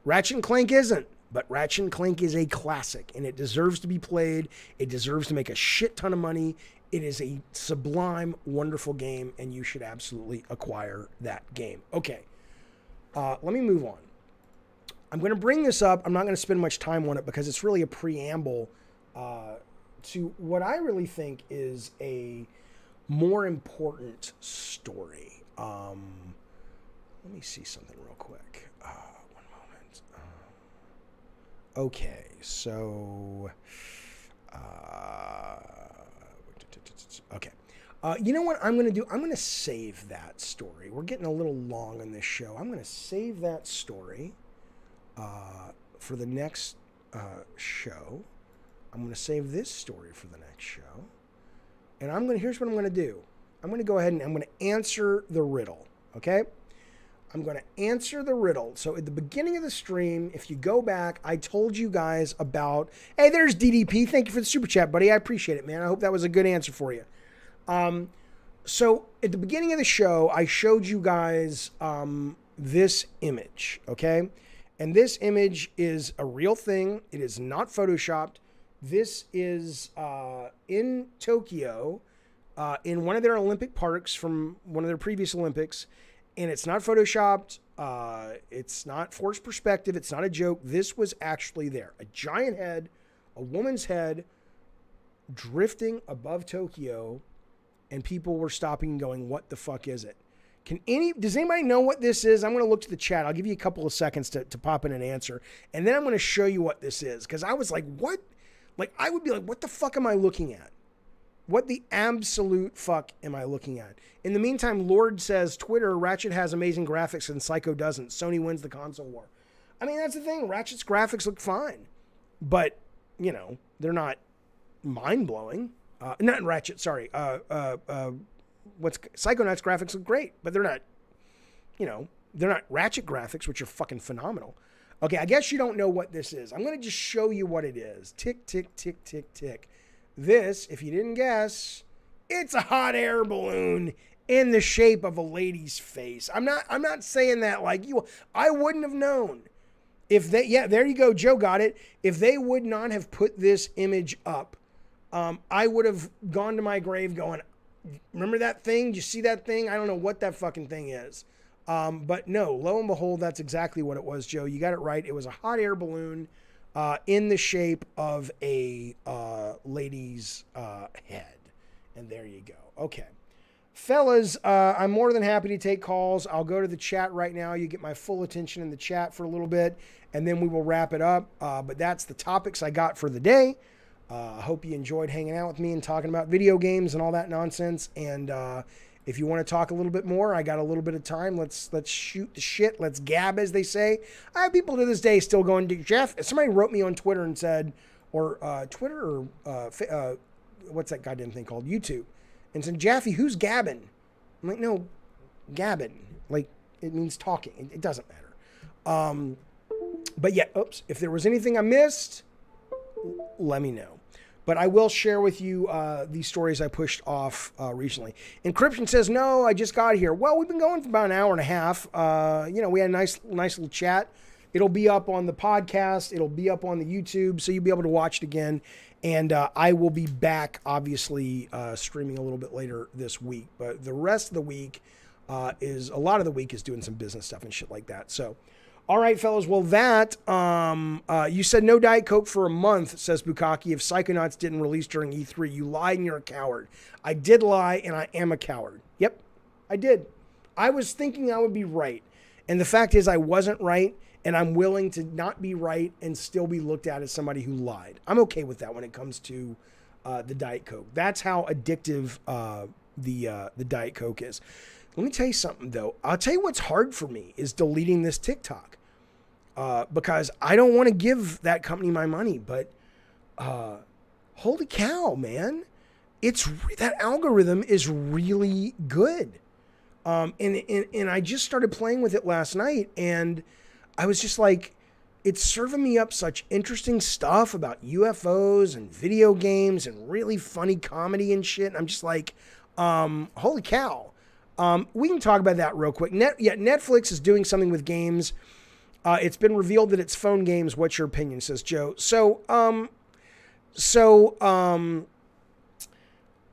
Ratchet and Clank isn't, But Ratchet and Clank is a classic, and it deserves to be played. It deserves to make a shit ton of money. It is a sublime, wonderful game, and you should absolutely acquire that game. Okay, let me move on. I'm going to bring this up. I'm not going to spend much time on it because it's really a preamble to what I really think is a more important story. Let me see something real quick. One moment. Okay, so... okay. You know what I'm going to do? I'm going to save that story. We're getting a little long on this show. I'm going to save that story for the next show. I'm going to save this story for the next show. And here's what I'm going to do. I'm going to go ahead and I'm going to answer the riddle. Okay? I'm going to answer the riddle. So at the beginning of the stream, if you go back, I told you guys about, hey, there's DDP. Thank you for the super chat, buddy. I appreciate it, man. I hope that was a good answer for you. So at the beginning of the show, I showed you guys this image, okay? And this image is a real thing. It is not photoshopped. This is in Tokyo, in one of their Olympic parks from one of their previous Olympics. And it's not photoshopped. It's not forced perspective. It's not a joke. This was actually there. A giant head, a woman's head, drifting above Tokyo, and people were stopping and going, what the fuck is it? Does anybody know what this is? I'm going to look to the chat. I'll give you a couple of seconds to pop in an answer. And then I'm going to show you what this is. Because I was like, what? Like, I would be like, what the fuck am I looking at? What the absolute fuck am I looking at? In the meantime, Lord says, Twitter, Ratchet has amazing graphics and Psycho doesn't. Sony wins the console war. I mean, that's the thing. Ratchet's graphics look fine. But, you know, they're not mind-blowing. Not Ratchet, sorry. Psychonauts graphics look great, but they're not, you know, they're not Ratchet graphics, which are fucking phenomenal. Okay, I guess you don't know what this is. I'm going to just show you what it is. Tick, tick, tick, tick, tick. This, if you didn't guess, it's a hot air balloon in the shape of a lady's face. I'm not saying that like you. I wouldn't have known if they. Yeah, there you go. Joe got it. If they would not have put this image up, I would have gone to my grave going, remember that thing? Did you see that thing? I don't know what that fucking thing is. But no, lo and behold, that's exactly what it was, Joe. You got it right. It was a hot air balloon in the shape of a lady's head. And there you go. Okay. Fellas, I'm more than happy to take calls. I'll go to the chat right now. You get my full attention in the chat for a little bit, and then we will wrap it up. But that's the topics I got for the day. I hope you enjoyed hanging out with me and talking about video games and all that nonsense. And if you want to talk a little bit more, I got a little bit of time. Let's shoot the shit. Let's gab, as they say. I have people to this day still going, Jeff, somebody wrote me on Twitter and said, or Twitter or what's that goddamn thing called? YouTube. And said, Jaffe, who's gabbing? I'm like, no, gabbing. Like, it means talking. It doesn't matter. But yeah, oops. If there was anything I missed, let me know. But I will share with you these stories I pushed off recently. Encryption says, no, I just got here. Well, we've been going for about an hour and a half. We had a nice little chat. It'll be up on the podcast. It'll be up on the YouTube, so you'll be able to watch it again. And I will be back, obviously, streaming a little bit later this week. But the rest of the week a lot of the week is doing some business stuff and shit like that. So, all right, fellas. Well, that, you said no Diet Coke for a month, says Bukaki. If Psychonauts didn't release during E3, you lied and you're a coward. I did lie, and I am a coward. Yep, I did. I was thinking I would be right. And the fact is I wasn't right. And I'm willing to not be right and still be looked at as somebody who lied. I'm okay with that when it comes to the Diet Coke. That's how addictive the Diet Coke is. Let me tell you something, though. I'll tell you what's hard for me is deleting this TikTok because I don't want to give that company my money. But holy cow, man. That algorithm is really good. And I just started playing with it last night, and I was just like, it's serving me up such interesting stuff about UFOs and video games and really funny comedy and shit. And I'm just like, holy cow. We can talk about that real quick. Netflix is doing something with games It's been revealed that it's phone games. What's your opinion, says Joe.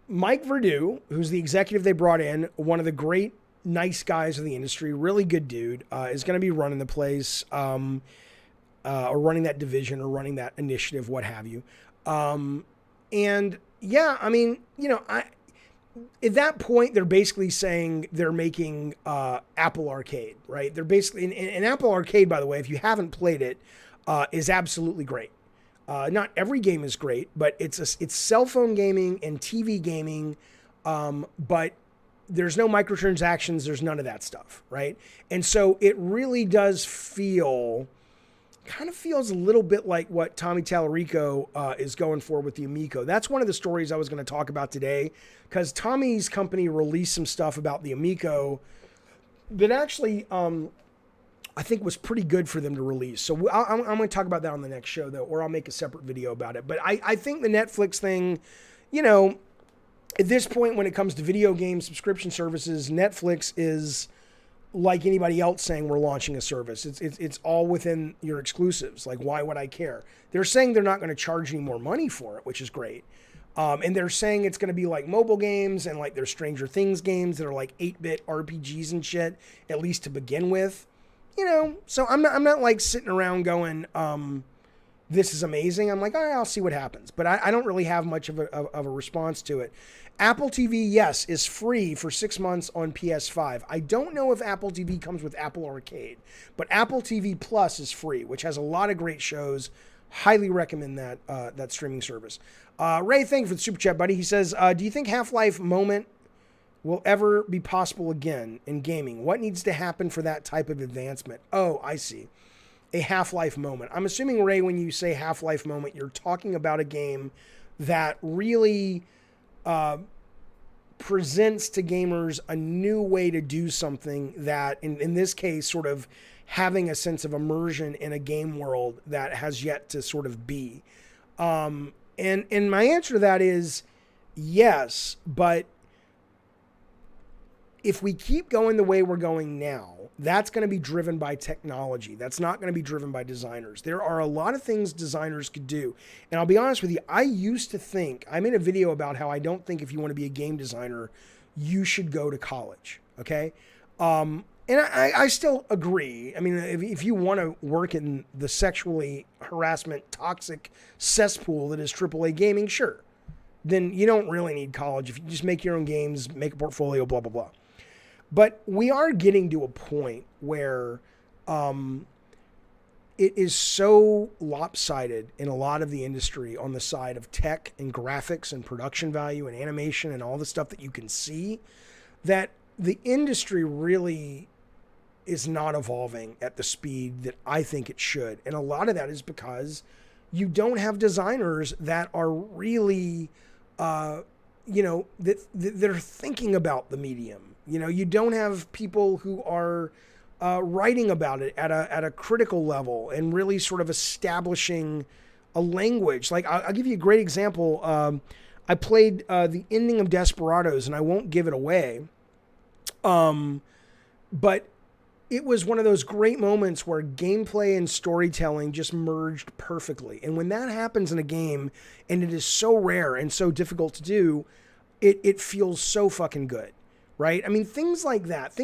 Mike Verdu, who's the executive they brought in, one of the great nice guys of the industry, really good dude, is going to be running the place, or running that division, or running that initiative, what have you. And yeah, I mean, at that point, they're basically saying they're making Apple Arcade, right? They're basically, and Apple Arcade, by the way, if you haven't played it, is absolutely great. Not every game is great, but it's cell phone gaming and TV gaming, but there's no microtransactions, there's none of that stuff, right? And so it really does kind of feels a little bit like what Tommy Tallarico is going for with the Amico. That's one of the stories I was going to talk about today, because Tommy's company released some stuff about the Amico that actually I think was pretty good for them to release. So I'm going to talk about that on the next show, though, or I'll make a separate video about it. But I think the Netflix thing, at this point when it comes to video game subscription services, Netflix is like anybody else saying we're launching a service. It's all within your exclusives. Like, why would I care? They're saying they're not going to charge any more money for it, which is great. And they're saying it's going to be like mobile games and like their Stranger Things games that are like 8-bit RPGs and shit, at least to begin with. So I'm not like sitting around going, this is amazing. I'm like, all right, I'll see what happens. But I don't really have much of a response to it. Apple TV, yes, is free for 6 months on PS5. I don't know if Apple TV comes with Apple Arcade, but Apple TV Plus is free, which has a lot of great shows. Highly recommend that streaming service. Ray, thank you for the super chat, buddy. He says, do you think Half-Life moment will ever be possible again in gaming? What needs to happen for that type of advancement? Oh, I see. A Half-Life moment. I'm assuming, Ray, when you say Half-Life moment, you're talking about a game that really presents to gamers a new way to do something that, in this case, sort of having a sense of immersion in a game world that has yet to sort of be. And my answer to that is yes, but if we keep going the way we're going now, that's going to be driven by technology. That's not going to be driven by designers. There are a lot of things designers could do. And I'll be honest with you, I used to think, I made a video about how I don't think if you want to be a game designer, you should go to college. Okay. And I still agree. I mean, if you want to work in the sexually harassment, toxic cesspool that is AAA gaming, sure. Then you don't really need college. If you just make your own games, make a portfolio, blah, blah, blah. But we are getting to a point where it is so lopsided in a lot of the industry on the side of tech and graphics and production value and animation and all the stuff that you can see, that the industry really is not evolving at the speed that I think it should. And a lot of that is because you don't have designers that are really, that they're thinking about the medium. You don't have people who are writing about it at a critical level and really sort of establishing a language. Like, I'll give you a great example. I played the ending of Desperados, and I won't give it away. But it was one of those great moments where gameplay and storytelling just merged perfectly. And when that happens in a game, and it is so rare and so difficult to do, it feels so fucking good. Right? I mean, things like that.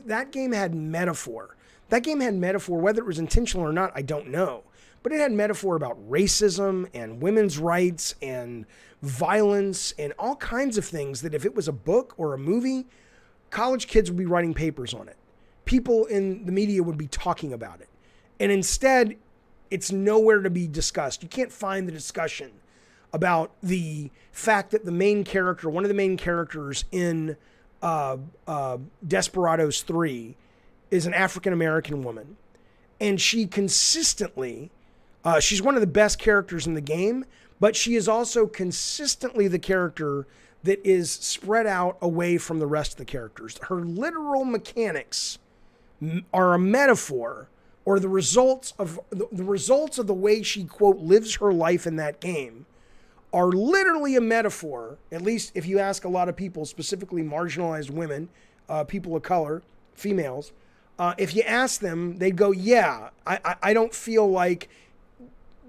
That game had metaphor. That game had metaphor, whether it was intentional or not, I don't know. But it had metaphor about racism and women's rights and violence and all kinds of things that if it was a book or a movie, college kids would be writing papers on it. People in the media would be talking about it. And instead, it's nowhere to be discussed. You can't find the discussion about the fact that the main character, one of the main characters in Desperados 3 is an African-American woman. And she consistently, she's one of the best characters in the game, but she is also consistently the character that is spread out away from the rest of the characters. Her literal mechanics are a metaphor or the results of the way she, quote, lives her life in that game are literally a metaphor, at least if you ask a lot of people, specifically marginalized women, people of color, females, If you ask them, they'd go, yeah, I don't feel like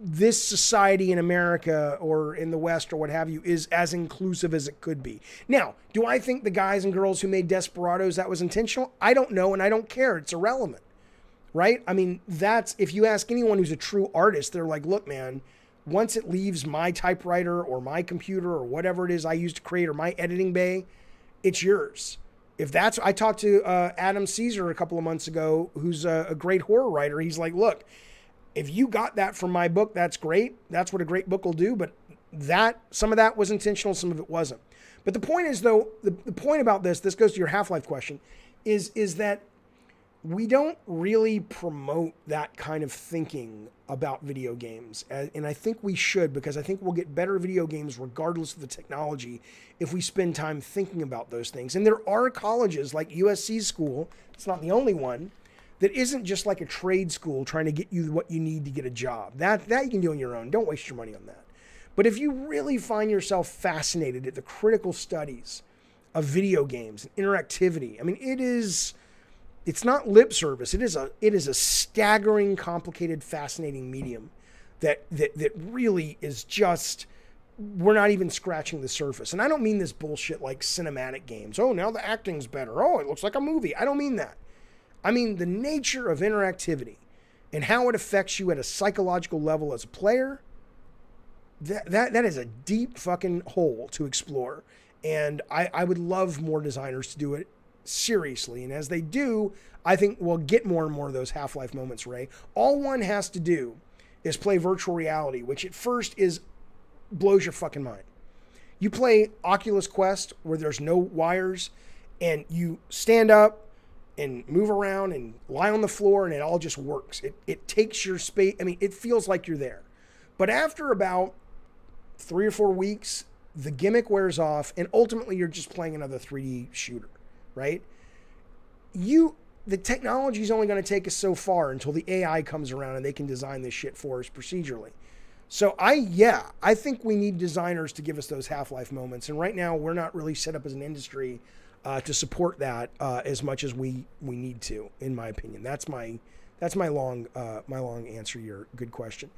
this society in America or in the West or what have you is as inclusive as it could be. Now, do I think the guys and girls who made Desperados, that was intentional? I don't know, and I don't care. It's irrelevant, right? I mean, that's, if you ask anyone who's a true artist, they're like, look, man, once it leaves my typewriter or my computer or whatever it is I use to create or my editing bay, it's yours. If that's, I talked to Adam Caesar a couple of months ago, who's a great horror writer. He's like, look, if you got that from my book, that's great. That's what a great book will do. But some of that was intentional, some of it wasn't. But the point is, though, the point about this goes to your Half-Life question, is that we don't really promote that kind of thinking about video games. And I think we should, because I think we'll get better video games regardless of the technology if we spend time thinking about those things. And there are colleges like USC School, it's not the only one, that isn't just like a trade school trying to get you what you need to get a job. That you can do on your own. Don't waste your money on that. But if you really find yourself fascinated at the critical studies of video games and interactivity, I mean, it's not lip service. It is a staggering, complicated, fascinating medium that really is just, we're not even scratching the surface. And I don't mean this bullshit like cinematic games. Oh, now the acting's better. Oh, it looks like a movie. I don't mean that. I mean the nature of interactivity and how it affects you at a psychological level as a player. That is a deep fucking hole to explore. And I would love more designers to do it seriously. And as they do, I think we'll get more and more of those Half-Life moments, Ray. All one has to do is play virtual reality, which at first blows your fucking mind. You play Oculus Quest where there's no wires and you stand up and move around and lie on the floor and it all just works. It takes your space. I mean, it feels like you're there. But after about 3 or 4 weeks, the gimmick wears off and ultimately you're just playing another 3D shooter, right? The technology is only going to take us so far until the AI comes around and they can design this shit for us procedurally. So I think we need designers to give us those Half-Life moments. And right now we're not really set up as an industry to support that as much as we need to, in my opinion. That's my long answer to your good question.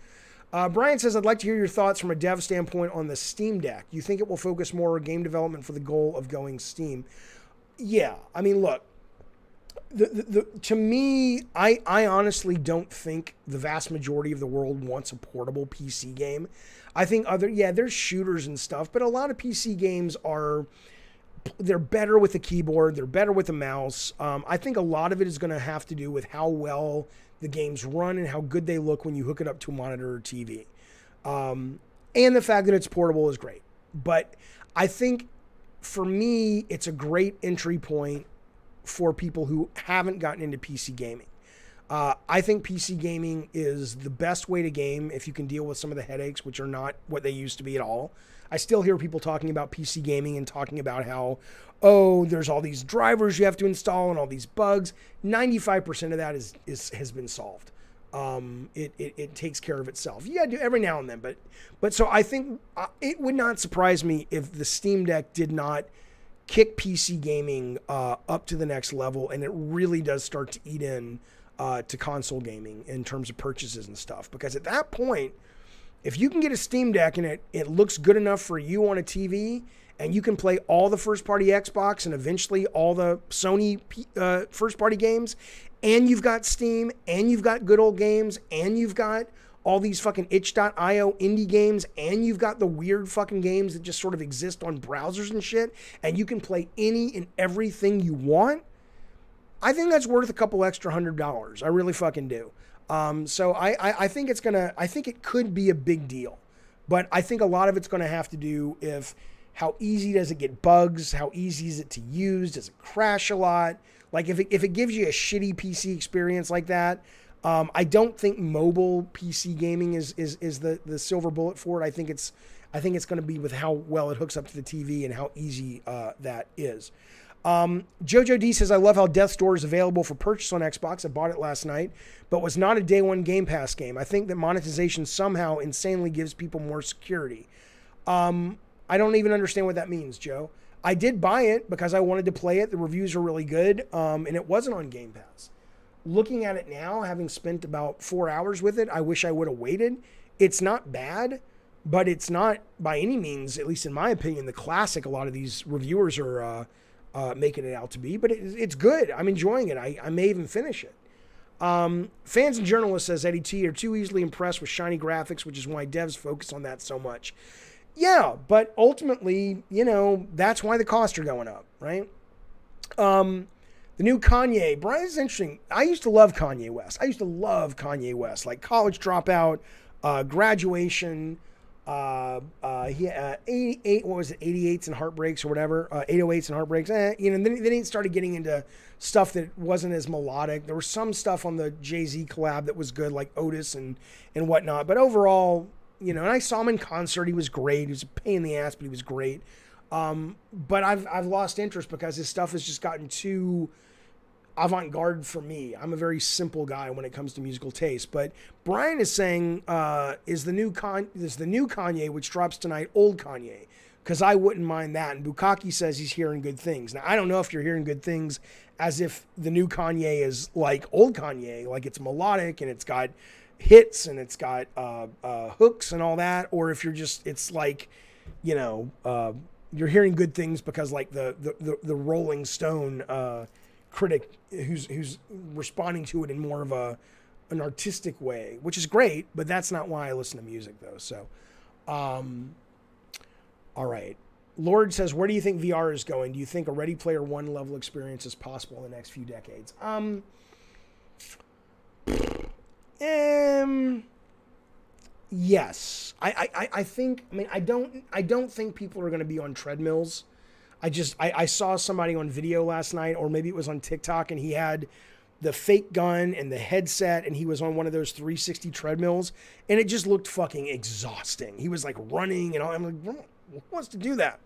Brian says, I'd like to hear your thoughts from a dev standpoint on the Steam Deck. You think it will focus more on game development for the goal of going Steam? Yeah, I mean, look, to me, I honestly don't think the vast majority of the world wants a portable PC game. I think there's shooters and stuff, but a lot of PC games they're better with a keyboard. They're better with a mouse. I think a lot of it is going to have to do with how well the games run and how good they look when you hook it up to a monitor or TV. And the fact that it's portable is great. But I think for me, it's a great entry point for people who haven't gotten into PC gaming. I think PC gaming is the best way to game if you can deal with some of the headaches, which are not what they used to be at all. I still hear people talking about PC gaming and talking about how, there's all these drivers you have to install and all these bugs. 95% of that has been solved. It takes care of itself. You got to do every now and then, but so I think it would not surprise me if the Steam Deck did not kick PC gaming up to the next level, and it really does start to eat in to console gaming in terms of purchases and stuff. Because at that point, if you can get a Steam Deck and it looks good enough for you on a TV, and you can play all the first-party Xbox and eventually all the Sony first-party games, and you've got Steam, and you've got good old games, and you've got all these fucking itch.io indie games, and you've got the weird fucking games that just sort of exist on browsers and shit, and you can play any and everything you want, I think that's worth a couple extra $100. I really fucking do. So I think I think it could be a big deal, but I think a lot of it's going to have to do with how easy does it get bugs? How easy is it to use? Does it crash a lot? Like if it gives you a shitty PC experience like that, I don't think mobile PC gaming is the silver bullet for it. I think it's going to be with how well it hooks up to the TV and how easy that is. Jojo D says, I love how Death's Door is available for purchase on Xbox. I bought it last night, but was not a day one Game Pass game. I think that monetization somehow insanely gives people more security. I don't even understand what that means, Joe. I did buy it because I wanted to play it. The reviews are really good, and it wasn't on Game Pass. looking at it now, having spent about 4 hours with it, I wish I would have waited. It's not bad, but it's not by any means, at least in my opinion, the classic a lot of these reviewers are making it out to be. But it's good. I'm enjoying it. I may even finish it. Fans and journalists, says Eddie T, are too easily impressed with shiny graphics, which is why devs focus on that so much. Yeah, but ultimately, that's why the costs are going up, right? The new Kanye, Brian, is interesting. I used to love Kanye West. Like College Dropout, Graduation, he 88, what was it, 88s and Heartbreaks or whatever, 808s and Heartbreaks. And then he started getting into stuff that wasn't as melodic. There was some stuff on the Jay-Z collab that was good, like Otis and whatnot. But overall, and I saw him in concert. He was great. He was a pain in the ass, but he was great. But I've lost interest because his stuff has just gotten too avant-garde for me. I'm a very simple guy when it comes to musical taste. But Brian is saying, is the new Kanye, which drops tonight, old Kanye? Because I wouldn't mind that. And Bukaki says he's hearing good things. Now, I don't know if you're hearing good things as if the new Kanye is like old Kanye, like it's melodic and it's got hits and it's got hooks and all that, or if you're just, it's like, you're hearing good things because like the Rolling Stone critic who's responding to it in more of an artistic way, which is great, but that's not why I listen to music though. So, all right. Lord says, where do you think VR is going? Do you think a Ready Player One level experience is possible in the next few decades? Yes. I think, I don't think people are going to be on treadmills. I saw somebody on video last night, or maybe it was on TikTok, and he had the fake gun and the headset, and he was on one of those 360 treadmills, and it just looked fucking exhausting. He was like running and all. I'm like, who wants to do that?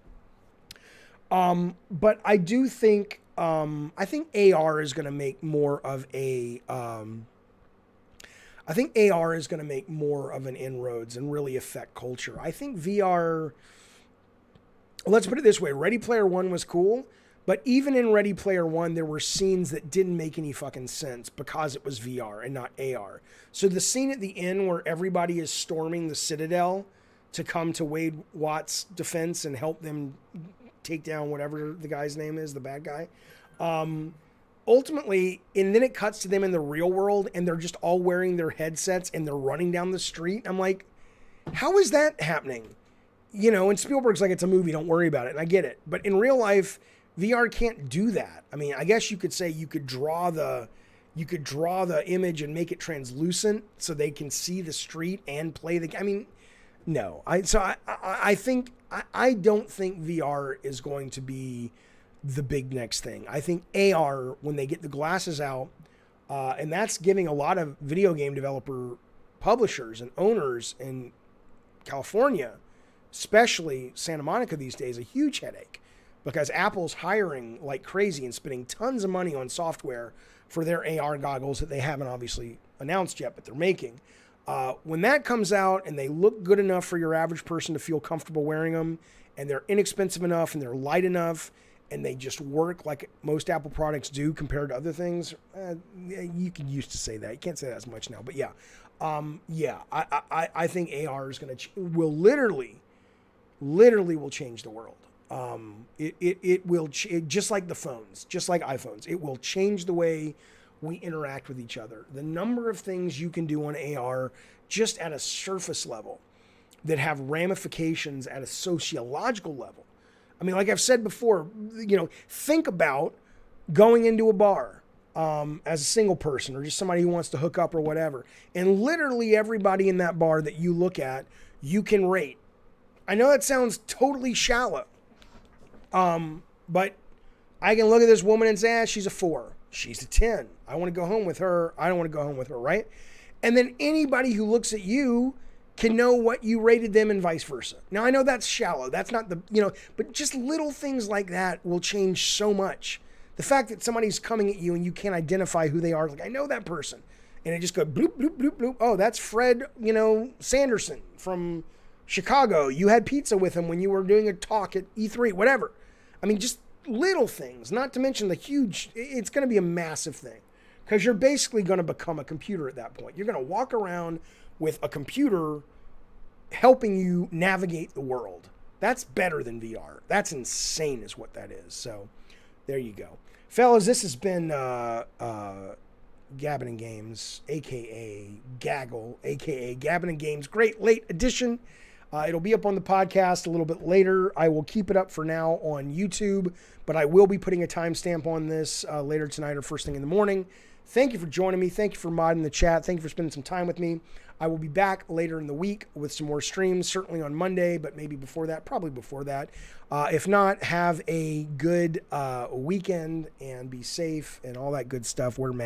But I do think, I think AR is going to make more of an inroads and really affect culture. I think VR, let's put it this way. Ready Player One was cool, but even in Ready Player One, there were scenes that didn't make any fucking sense because it was VR and not AR. So the scene at the end where everybody is storming the Citadel to come to Wade Watt's defense and help them take down whatever the guy's name is, the bad guy. Ultimately, and then it cuts to them in the real world and they're just all wearing their headsets and they're running down the street. I'm like, how is that happening? And Spielberg's like, it's a movie, don't worry about it. And I get it. But in real life, VR can't do that. I mean, I guess you could say you could draw the image and make it translucent so they can see the street and play the, no. I don't think VR is going to be the big next thing. I think AR, when they get the glasses out, and that's giving a lot of video game developer publishers and owners in California, especially Santa Monica these days, a huge headache because Apple's hiring like crazy and spending tons of money on software for their AR goggles that they haven't obviously announced yet, but they're making. When that comes out and they look good enough for your average person to feel comfortable wearing them, and they're inexpensive enough and they're light enough and they just work like most Apple products do compared to other things, you can used to say that. You can't say that as much now, but yeah. I think AR is going to will literally will change the world. It will just like the phones, just like iPhones. It will change the way we interact with each other. The number of things you can do on AR just at a surface level that have ramifications at a sociological level. I mean, like I've said before, think about going into a bar as a single person or just somebody who wants to hook up or whatever. And literally everybody in that bar that you look at, you can rate. I know that sounds totally shallow, but I can look at this woman and say, she's a 4. She's a 10. I want to go home with her. I don't want to go home with her, right? And then anybody who looks at you can know what you rated them and vice versa. Now, I know that's shallow. That's not but just little things like that will change so much. The fact that somebody's coming at you and you can't identify who they are, like, I know that person. And it just goes bloop, bloop, bloop, bloop. Oh, that's Fred, Sanderson from Chicago. You had pizza with him when you were doing a talk at E3, whatever. I mean, just little things, not to mention the huge, it's going to be a massive thing because you're basically going to become a computer at that point. You're going to walk around with a computer helping you navigate the world. That's better than VR. That's insane is what that is. So there you go. Fellas, this has been Gabbin' and Games, a.k.a. Gaggle, a.k.a. Gabbin' and Games. Great late edition. It'll be up on the podcast a little bit later. I will keep it up for now on YouTube, but I will be putting a timestamp on this later tonight or first thing in the morning. Thank you for joining me. Thank you for modding the chat. Thank you for spending some time with me. I will be back later in the week with some more streams, certainly on Monday, but maybe before that, probably before that. If not, have a good weekend and be safe and all that good stuff. Wear masks.